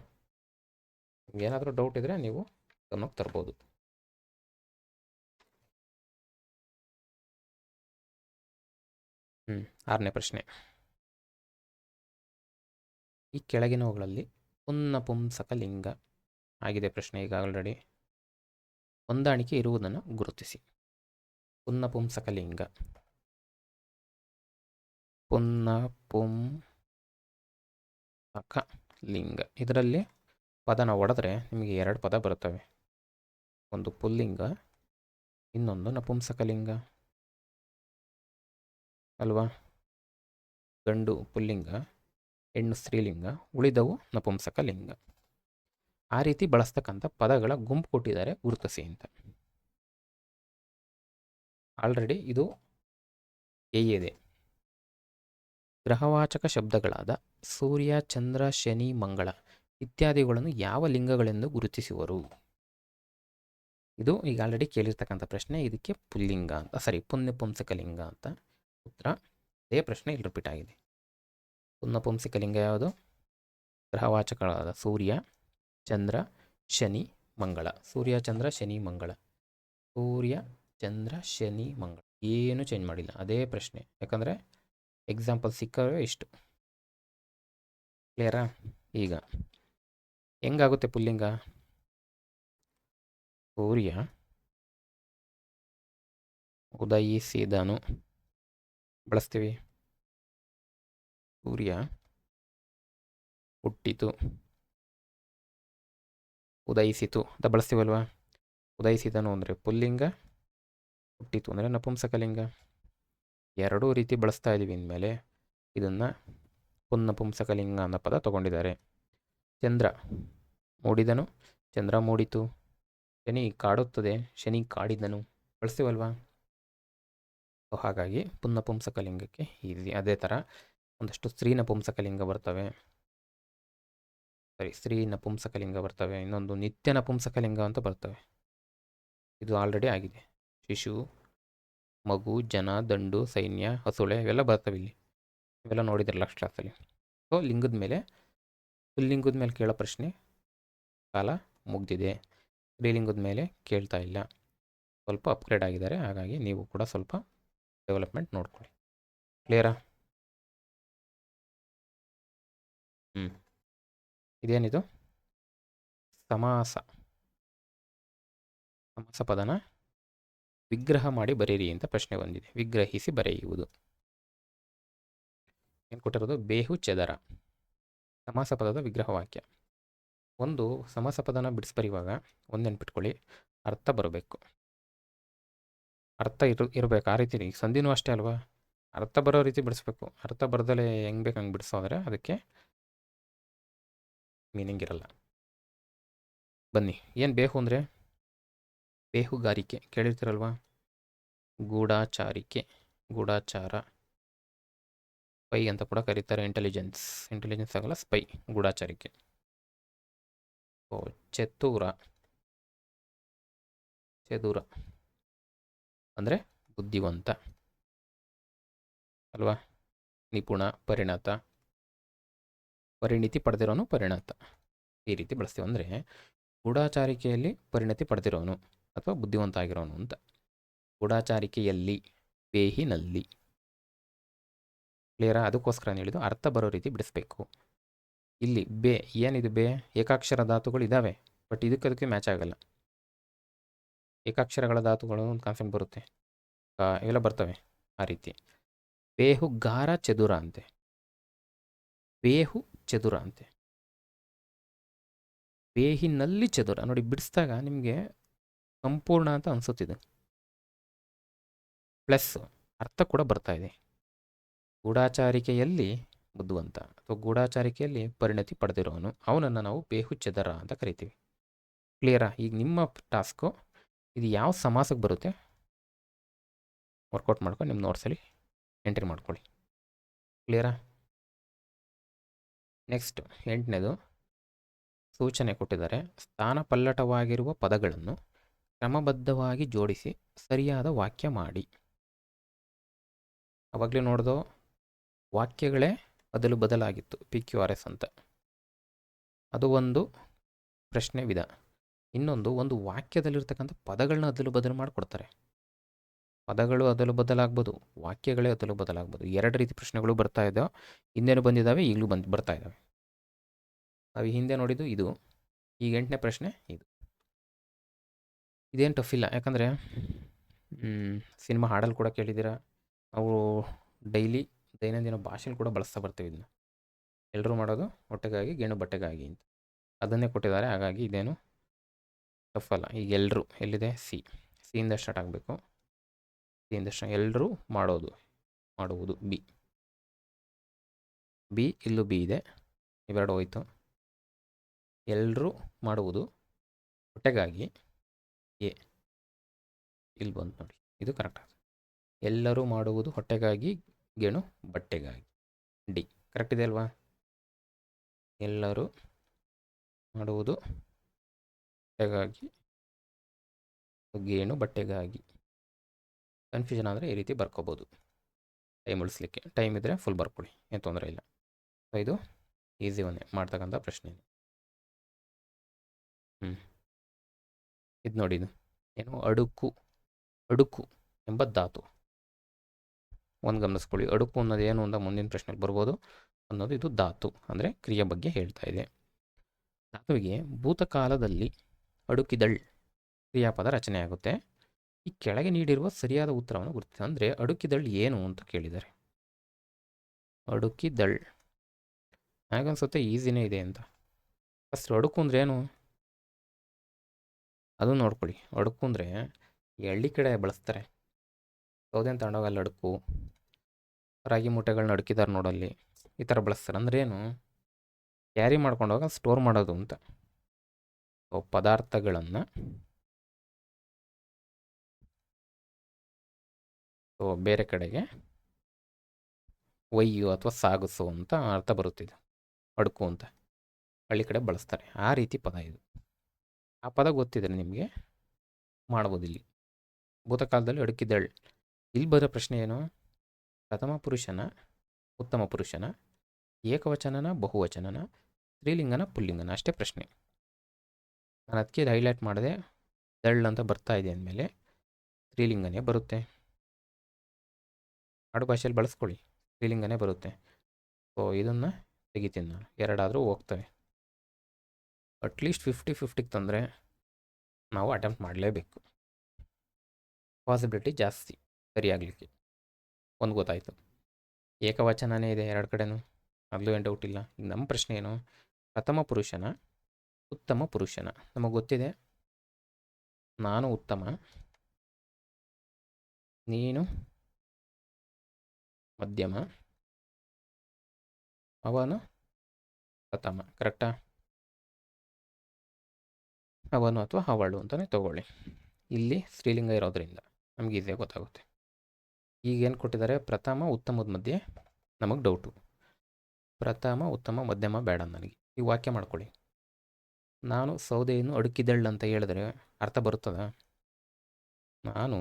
ಏನಾದರೂ ಡೌಟ್ ಇದ್ದರೆ ನೀವು ಗಮನಕ್ಕೆ ತರ್ಬೋದು. ಆರನೇ ಪ್ರಶ್ನೆ. ಈ ಕೆಳಗಿನವುಗಳಲ್ಲಿ ಪುಂಸಕಲಿಂಗ ಆಗಿದೆ ಪ್ರಶ್ನೆ ಈಗ ಆಲ್ರೆಡಿ. ಹೊಂದಾಣಿಕೆ ಇರುವುದನ್ನು ಗುರುತಿಸಿ. ಪುಂಸಕಲಿಂಗ. ಲಿಂಗ. ಇದರಲ್ಲಿ ಪದನ ಒಡೆದ್ರೆ ನಿಮಗೆ ಎರಡು ಪದ ಬರುತ್ತವೆ. ಒಂದು ಪುಲ್ಲಿಂಗ, ಇನ್ನೊಂದು ನಪುಂಸಕಲಿಂಗ ಅಲ್ವಾ? ಗಂಡು ಪುಲ್ಲಿಂಗ, ಹೆಣ್ಣು ಸ್ತ್ರೀಲಿಂಗ, ಉಳಿದವು ನಪುಂಸಕಲಿಂಗ. ಆ ರೀತಿ ಬಳಸ್ತಕ್ಕಂಥ ಪದಗಳ ಗುಂಪು ಕೊಟ್ಟಿದ್ದಾರೆ, ಗುರುತಿಸಿ ಅಂತ. ಆಲ್ರೆಡಿ ಇದು ಇದೆ. ಗ್ರಹವಾಚಕ ಶಬ್ದಗಳಾದ ಸೂರ್ಯ, ಚಂದ್ರ, ಶನಿ, ಮಂಗಳ ಇತ್ಯಾದಿಗಳನ್ನು ಯಾವ ಲಿಂಗಗಳೆಂದು ಗುರುತಿಸುವರು? ಇದು ಈಗ ಆಲ್ರೆಡಿ ಕೇಳಿರ್ತಕ್ಕಂಥ ಪ್ರಶ್ನೆ. ಇದಕ್ಕೆ ಪುಲ್ಲಿಂಗ ಅಂತ, ಪುಂಸಕಲಿಂಗ ಅಂತ ಉತ್ತರ. ಅದೇ ಪ್ರಶ್ನೆ ಇಲ್ಲಿ ರಿಪೀಟ್ ಆಗಿದೆ. ಪುಂಸಕಲಿಂಗ ಯಾವುದು? ಗ್ರಹವಾಚಕಗಳಾದ ಸೂರ್ಯ, ಚಂದ್ರ, ಶನಿ, ಮಂಗಳ. ಸೂರ್ಯ, ಚಂದ್ರ, ಶನಿ, ಮಂಗಳ. ಸೂರ್ಯ, ಚಂದ್ರ, ಶನಿ, ಮಂಗಳ. ಏನು ಚೇಂಜ್ ಮಾಡಿಲ್ಲ, ಅದೇ ಪ್ರಶ್ನೆ. ಯಾಕಂದರೆ ಎಕ್ಸಾಂಪಲ್ ಸಿಕ್ಕವೇ ಇಷ್ಟು. ಕ್ಲಿಯರಾ? ಈಗ ಹೆಂಗಾಗುತ್ತೆ ಪುಲ್ಲಿಂಗ? ಸೂರ್ಯ ಉದಯಿಸಿದನು ಬಳಸ್ತೀವಿ. ಸೂರ್ಯ ಹುಟ್ಟಿತು, ಉದಯಿಸಿತು ಅಂತ ಬಳಸ್ತೀವಲ್ವಾ? ಉದಯಿಸಿದನು ಅಂದರೆ ಪುಲ್ಲಿಂಗ, ಹುಟ್ಟಿತು ಅಂದರೆ ನಪುಂಸಕಲಿಂಗ. ಎರಡೂ ರೀತಿ ಬಳಸ್ತಾ ಇದ್ದೀವಿ ಅಂದಮೇಲೆ ಇದನ್ನು ಪುಂಸಕಲಿಂಗ ಅನ್ನೋ ಪದ ತಗೊಂಡಿದ್ದಾರೆ. ಚಂದ್ರ ಮೂಡಿದನು, ಚಂದ್ರ ಮೂಡಿತು. ಶನಿ ಕಾಡುತ್ತದೆ, ಶನಿ ಕಾಡಿದನು ಬಳಸ್ತೀವಲ್ವಾ? ಹಾಗಾಗಿ ಪುಂಸಕಲಿಂಗಕ್ಕೆ ಈಸಿ. ಅದೇ ಥರ ಒಂದಷ್ಟು ಸ್ತ್ರೀ ನಪುಂಸಕಲಿಂಗ ಬರ್ತವೆ. ಸ್ತ್ರೀ ನಪುಂಸಕಲಿಂಗ ಬರ್ತವೆ. ಇನ್ನೊಂದು ನಿತ್ಯ ನಪುಂಸಕಲಿಂಗ ಅಂತ ಬರ್ತವೆ. ಇದು ಆಲ್ರೆಡಿ ಆಗಿದೆ. ಶಿಶು, ಮಗು, ಜನ, ದಂಡು, ಸೈನ್ಯ, ಹಸುಳೆ ಇವೆಲ್ಲ ಬರ್ತವೆ ಇಲ್ಲಿ. ಇವೆಲ್ಲ ನೋಡಿದ್ರೆ ಲಾಸ್ಟ್ ಕ್ಲಾಸಲ್ಲಿ. ಸೊ ಲಿಂಗದ ಮೇಲೆ, ಪುಲ್ಲಿಂಗದ ಮೇಲೆ ಕೇಳೋ ಪ್ರಶ್ನೆ ಕಾಲ ಮುಗ್ದಿದೆ. ಸ್ತ್ರೀಲಿಂಗದ ಮೇಲೆ ಕೇಳ್ತಾ ಇಲ್ಲ, ಸ್ವಲ್ಪ ಅಪ್ಗ್ರೇಡ್ ಆಗಿದ್ದಾರೆ. ಹಾಗಾಗಿ ನೀವು ಕೂಡ ಸ್ವಲ್ಪ ಡೆವಲಪ್ಮೆಂಟ್ ನೋಡ್ಕೊಳ್ಳಿ. ಕ್ಲಿಯರಾ? ಇದೇನಿದು? ಸಮಾಸ ಪದನ ವಿಗ್ರಹ ಮಾಡಿ ಬರೆಯಿರಿ ಅಂತ ಪ್ರಶ್ನೆ ಬಂದಿದೆ. ವಿಗ್ರಹಿಸಿ ಬರೆಯುವುದು. ಏನು ಕೊಟ್ಟಿರೋದು? ಬೇಹು ಚೆದರ. ಸಮಾಸ ಪದದ ವಿಗ್ರಹ ವಾಕ್ಯ. ಒಂದು ಸಮಾಸ ಪದನ ಬಿಡಿಸ್ಬರಿವಾಗ ಒಂದು ನೆನ್ಪಿಟ್ಕೊಳ್ಳಿ, ಅರ್ಥ ಬರಬೇಕು. ಅರ್ಥ ಇರಬೇಕು. ಆ ರೀತಿ ಸಂಧಿನೂ ಅಷ್ಟೇ ಅಲ್ವಾ? ಅರ್ಥ ಬರೋ ರೀತಿ ಬಿಡಿಸ್ಬೇಕು. ಅರ್ಥ ಬರ್ದಲೇ ಹೆಂಗೆ ಬೇಕು ಹಂಗೆ ಬಿಡಿಸೋದ್ರೆ ಅದಕ್ಕೆ ಮೀನಿಂಗ್ ಇರಲ್ಲ. ಬನ್ನಿ, ಏನು ಬೇಹು ಅಂದರೆ? ಬೇಹುಗಾರಿಕೆ ಕೇಳಿರ್ತೀರಲ್ವಾ? ಗೂಢಾಚಾರಿಕೆ, ಗೂಢಾಚಾರ, ಸ್ಪೈ ಅಂತ ಕೂಡ ಕರೀತಾರೆ. ಇಂಟೆಲಿಜೆನ್ಸ್ ಆಗಲ್ಲ, ಸ್ಪೈ, ಗೂಢಾಚಾರಿಕೆ. ಚತುರ ಅಂದರೆ ಬುದ್ಧಿವಂತ ಅಲ್ವಾ? ನಿಪುಣ, ಪರಿಣತ, ಪರಿಣಿತಿ ಪಡೆದಿರೋನು, ಪರಿಣತ, ಈ ರೀತಿ ಬಳಸ್ತೀವಿ. ಅಂದರೆ ಗೂಢಾಚಾರಿಕೆಯಲ್ಲಿ ಪರಿಣತಿ ಪಡೆದಿರೋನು ಅಥವಾ ಬುದ್ಧಿವಂತ ಆಗಿರೋನು ಅಂತ. ಗೂಢಾಚಾರಿಕೆಯಲ್ಲಿ, ಬೇಹಿನಲ್ಲಿ. ಕ್ಲಿಯರಾ? ಅದಕ್ಕೋಸ್ಕರ ಹೇಳಿದ್ದು ಅರ್ಥ ಬರೋ ರೀತಿ ಬಿಡಿಸ್ಬೇಕು. ಇಲ್ಲಿ ಬೇ, ಏನಿದು ಬೇ? ಏಕಾಕ್ಷರ ಧಾತುಗಳು ಇದ್ದಾವೆ, ಬಟ್ ಇದಕ್ಕೆ ಮ್ಯಾಚ್ ಆಗಲ್ಲ. ಏಕಾಕ್ಷರಗಳ ಧಾತುಗಳು ಒಂದು ಕಾನ್ಸೆಪ್ಟ್ ಬರುತ್ತೆ, ಇವೆಲ್ಲ ಬರ್ತವೆ ಆ ರೀತಿ. ಬೇಹುಗಾರ ಚದುರ ಅಂತೆ, ಬೇಹು ಚದುರ ಅಂತೆ, ಬೇಹಿನಲ್ಲಿ ಚದುರ. ನೋಡಿ, ಬಿಡಿಸಿದಾಗ ನಿಮಗೆ ಸಂಪೂರ್ಣ ಅಂತ ಅನಿಸುತ್ತಿದೆ, ಪ್ಲಸ್ ಅರ್ಥ ಕೂಡ ಬರ್ತಾ ಇದೆ. ಗೂಢಾಚಾರಿಕೆಯಲ್ಲಿ ಬುದ್ಧಿವಂತ ಅಥವಾ ಗೂಢಾಚಾರಿಕೆಯಲ್ಲಿ ಪರಿಣತಿ ಪಡೆದಿರೋನು, ಅವನನ್ನು ನಾವು ಬೇಹು ಚದರ ಅಂತ ಕರಿತೀವಿ. ಕ್ಲಿಯರಾ? ಈಗ ನಿಮ್ಮ ಟಾಸ್ಕು, ಇದು ಯಾವ ಸಮಾಸಕ್ಕೆ ಬರುತ್ತೆ ವರ್ಕೌಟ್ ಮಾಡ್ಕೊಂಡು ನಿಮ್ಮ ನೋಟ್ಸಲ್ಲಿ ಎಂಟ್ರಿ ಮಾಡ್ಕೊಳ್ಳಿ. ಕ್ಲಿಯರಾ? ನೆಕ್ಸ್ಟ್ 8ನೇದು ಸೂಚನೆ ಕೊಟ್ಟಿದ್ದಾರೆ. ಸ್ಥಾನಪಲ್ಲಟವಾಗಿರುವ ಪದಗಳನ್ನು ಕ್ರಮಬದ್ಧವಾಗಿ ಜೋಡಿಸಿ ಸರಿಯಾದ ವಾಕ್ಯ ಮಾಡಿ. ಅವಾಗಲೇ ನೋಡ್ದೋ ವಾಕ್ಯಗಳೇ ಅದಲು ಬದಲಾಗಿತ್ತು, PQRS ಅಂತ. ಅದು ಒಂದು ಪ್ರಶ್ನೆ ವಿಧ. ಇನ್ನೊಂದು, ಒಂದು ವಾಕ್ಯದಲ್ಲಿರ್ತಕ್ಕಂಥ ಪದಗಳನ್ನ ಅದಲು ಬದಲು ಮಾಡಿಕೊಡ್ತಾರೆ. ಪದಗಳು ಅದಲು ಬದಲಾಗ್ಬೋದು, ವಾಕ್ಯಗಳೇ ಅದಲು ಬದಲಾಗ್ಬೋದು. ಎರಡು ರೀತಿ ಪ್ರಶ್ನೆಗಳು ಬರ್ತಾ ಇದ್ದಾವೆ, ಹಿಂದೆನೂ ಬಂದಿದ್ದಾವೆ, ಈಗಲೂ ಬರ್ತಾ ಇದ್ದಾವೆ. ನಾವು ಹಿಂದೆ ನೋಡಿದ್ದು ಇದು, ಈಗ 8ನೇ ಪ್ರಶ್ನೆ ಇದು. ಇದೇನು ಟಫ್ ಇಲ್ಲ, ಯಾಕಂದರೆ ಸಿನಿಮಾ ಹಾಡಲ್ಲಿ ಕೂಡ ಕೇಳಿದ್ದೀರಾ, ನಾವು ಡೈಲಿ ದೈನಂದಿನ ಭಾಷೆಯಲ್ಲಿ ಕೂಡ ಬಳಸ್ತಾ ಬರ್ತೀವಿ ಇದನ್ನು. ಎಲ್ಲರೂ ಮಾಡೋದು ಹೊಟ್ಟೆಗಾಗಿ ಗೇಣು ಬಟ್ಟೆಗಾಗಿ ಅಂತ, ಅದನ್ನೇ ಕೊಟ್ಟಿದ್ದಾರೆ. ಹಾಗಾಗಿ ಇದೇನು ಟಫ್ ಅಲ್ಲ. ಈಗ ಎಲ್ಲರೂ ಎಲ್ಲಿದೆ? ಸಿಯಿಂದ ಸ್ಟಾರ್ಟ್ ಆಗಬೇಕು. ಸಿಯಿಂದ ಎಲ್ಲರೂ ಮಾಡುವುದು ಬಿ ಇಲ್ಲೂ ಬಿ ಇದೆ, ಇವೆರಡು ಹೋಯ್ತು. ಎಲ್ಲರೂ ಮಾಡುವುದು ಹೊಟ್ಟೆಗಾಗಿ ಎ ಇಲ್ಲಿ ಬಂತು ನೋಡಿ, ಇದು ಕರೆಕ್ಟ್ ಆಗುತ್ತೆ. ಎಲ್ಲರೂ ಮಾಡುವುದು ಹೊಟ್ಟೆಗಾಗಿ ಗೇಣು ಬಟ್ಟೆಗಾಗಿ ಡಿ ಕರೆಕ್ಟ್ ಇದೆ ಅಲ್ವಾ? ಎಲ್ಲರೂ ಮಾಡುವುದು ಹೊಟ್ಟೆಗಾಗಿ ಗೇಣು ಬಟ್ಟೆಗಾಗಿ. ಕನ್ಫ್ಯೂಷನ್ ಆದರೆ ಈ ರೀತಿ ಬರ್ಕೋಬೋದು, ಟೈಮ್ ಉಳಿಸ್ಲಿಕ್ಕೆ. ಟೈಮ್ ಇದ್ದರೆ ಫುಲ್ ಬರ್ಕೊಳ್ಳಿ, ಏನು ತೊಂದರೆ ಇಲ್ಲ. ಸೊ ಇದು ಈಸಿ ಒನ್ನೇ ಮಾಡ್ತಕ್ಕಂಥ ಪ್ರಶ್ನೆ. ಇದು ನೋಡಿ, ಇದು ಏನು? ಅಡುಕು ಎಂಬ ಧಾತು. ಒಂದು ಗಮನಿಸ್ಕೊಳ್ಳಿ, ಅಡುಕು ಅನ್ನೋದು ಏನು ಅಂತ ಮುಂದಿನ ಪ್ರಶ್ನೆಗೆ ಬರ್ಬೋದು ಅನ್ನೋದು. ಇದು ಧಾತು ಅಂದರೆ ಕ್ರಿಯೆ ಬಗ್ಗೆ ಹೇಳ್ತಾ ಇದೆ. ಧಾತುವಿಗೆ ಭೂತಕಾಲದಲ್ಲಿ ಅಡುಕಿದಳ್ ಕ್ರಿಯಾಪದ ರಚನೆ ಆಗುತ್ತೆ. ಈ ಕೆಳಗೆ ನೀಡಿರುವ ಸರಿಯಾದ ಉತ್ತರವನ್ನು ಗುರುತಿಸಿ. ಅಂದರೆ ಅಡುಕಿದಳ್ ಏನು ಅಂತ ಕೇಳಿದ್ದಾರೆ. ಅಡುಕಿದಳ್ ಹಾಗನ್ಸುತ್ತೆ ಈಸಿನೇ ಇದೆ ಅಂತ. ಫಸ್ಟ್ ಅಡುಕು ಅಂದರೆ ಏನು ಅದು ನೋಡ್ಕೊಳ್ಳಿ. ಅಡುಕು ಅಂದರೆ ಈ ಹಳ್ಳಿ ಕಡೆ ಬಳಸ್ತಾರೆ, ಸೌದೆನ ತಗೊಂಡೋಗಲ್ಲಿ ಅಡುಕು, ರಾಗಿ ಮೂಟೆಗಳನ್ನ ಅಡುಕಿದ್ದಾರೆ ನೋಡಲ್ಲಿ, ಈ ಥರ ಬಳಸ್ತಾರೆ. ಅಂದ್ರೆ ಏನು? ಕ್ಯಾರಿ ಮಾಡ್ಕೊಂಡೋಗ ಸ್ಟೋರ್ ಮಾಡೋದು ಅಂತ. ಪದಾರ್ಥಗಳನ್ನು ಬೇರೆ ಕಡೆಗೆ ಒಯ್ಯು ಅಥವಾ ಸಾಗಿಸು ಅಂತ ಅರ್ಥ ಬರುತ್ತಿದೆ ಅಡುಕು ಅಂತ. ಹಳ್ಳಿ ಕಡೆ ಬಳಸ್ತಾರೆ, ಆ ರೀತಿ ಪದ ಇದು. ಆ ಪದ ಗೊತ್ತಿದ್ರೆ ನಿಮಗೆ ಮಾಡ್ಬೋದು. ಇಲ್ಲಿ ಭೂತಕಾಲದಲ್ಲಿ ಅಡುಕಿದಳ್. ಇಲ್ಲಿ ಬರೋ ಪ್ರಶ್ನೆ ಏನು? ಪ್ರಥಮ ಪುರುಷನ, ಉತ್ತಮ ಪುರುಷನ, ಏಕವಚನನ, ಬಹುವಚನನ, ಸ್ತ್ರೀಲಿಂಗನ, ಪುಲ್ಲಿಂಗನ, ಅಷ್ಟೇ ಪ್ರಶ್ನೆ. ನಾನು ಅದಕ್ಕೆ ಹೈಲೈಟ್ ಮಾಡಿದೆ. ದಳ್ ಅಂತ ಬರ್ತಾ ಇದೆ ಅಂದಮೇಲೆ ಸ್ತ್ರೀಲಿಂಗನೇ ಬರುತ್ತೆ. ಆಡು ಭಾಷೆಯಲ್ಲಿ ಬಳಸ್ಕೊಳ್ಳಿ, ಸ್ತ್ರೀಲಿಂಗನೇ ಬರುತ್ತೆ. ಸೊ ಇದನ್ನು ತೆಗಿತೀನಿ ನಾನು, ಎರಡಾದರೂ ಹೋಗ್ತವೆ. ಅಟ್ಲೀಸ್ಟ್ 50-50 ತಂದರೆ ನಾವು ಅಟೆಂಪ್ಟ್ ಮಾಡಲೇಬೇಕು, ಪಾಸಿಬಿಲಿಟಿ ಜಾಸ್ತಿ ಸರಿಯಾಗಲಿಕ್ಕೆ. ಒಂದು ಗೊತ್ತಾಯಿತು, ಏಕವಚನನೇ ಇದೆ ಎರಡು ಕಡೆನೂ, ಆಗಲೂ ಏನು ಡೌಟ್ ಇಲ್ಲ. ಈಗ ನಮ್ಮ ಪ್ರಶ್ನೆ ಏನು? ಪ್ರಥಮ ಪುರುಷನ, ಉತ್ತಮ ಪುರುಷನ. ನಮಗೆ ಗೊತ್ತಿದೆ, ನಾನು ಉತ್ತಮ, ನೀನು ಮಧ್ಯಮ, ಅವನು ಪ್ರಥಮ. ಕರೆಕ್ಟಾ? ಅವನು ಅಥವಾ ಅವಳು ಅಂತಲೇ ತಗೊಳ್ಳಿ. ಇಲ್ಲಿ ಸ್ತ್ರೀಲಿಂಗ ಇರೋದ್ರಿಂದ ನಮ್ಗೆ ಈಸಿಯಾಗಿ ಗೊತ್ತಾಗುತ್ತೆ. ಈಗೇನು ಕೊಟ್ಟಿದ್ದಾರೆ? ಪ್ರಥಮ ಉತ್ತಮದ ಮಧ್ಯೆ ನಮಗೆ ಡೌಟು. ಪ್ರಥಮ ಉತ್ತಮ ಮಧ್ಯಮ ಬೇಡ ನನಗೆ. ಈ ವಾಕ್ಯ ಮಾಡ್ಕೊಳ್ಳಿ. ನಾನು ಸೌದೆಯನ್ನು ಅಡುಕಿದಳ್ ಅಂತ ಹೇಳಿದ್ರೆ ಅರ್ಥ ಬರುತ್ತದ? ನಾನು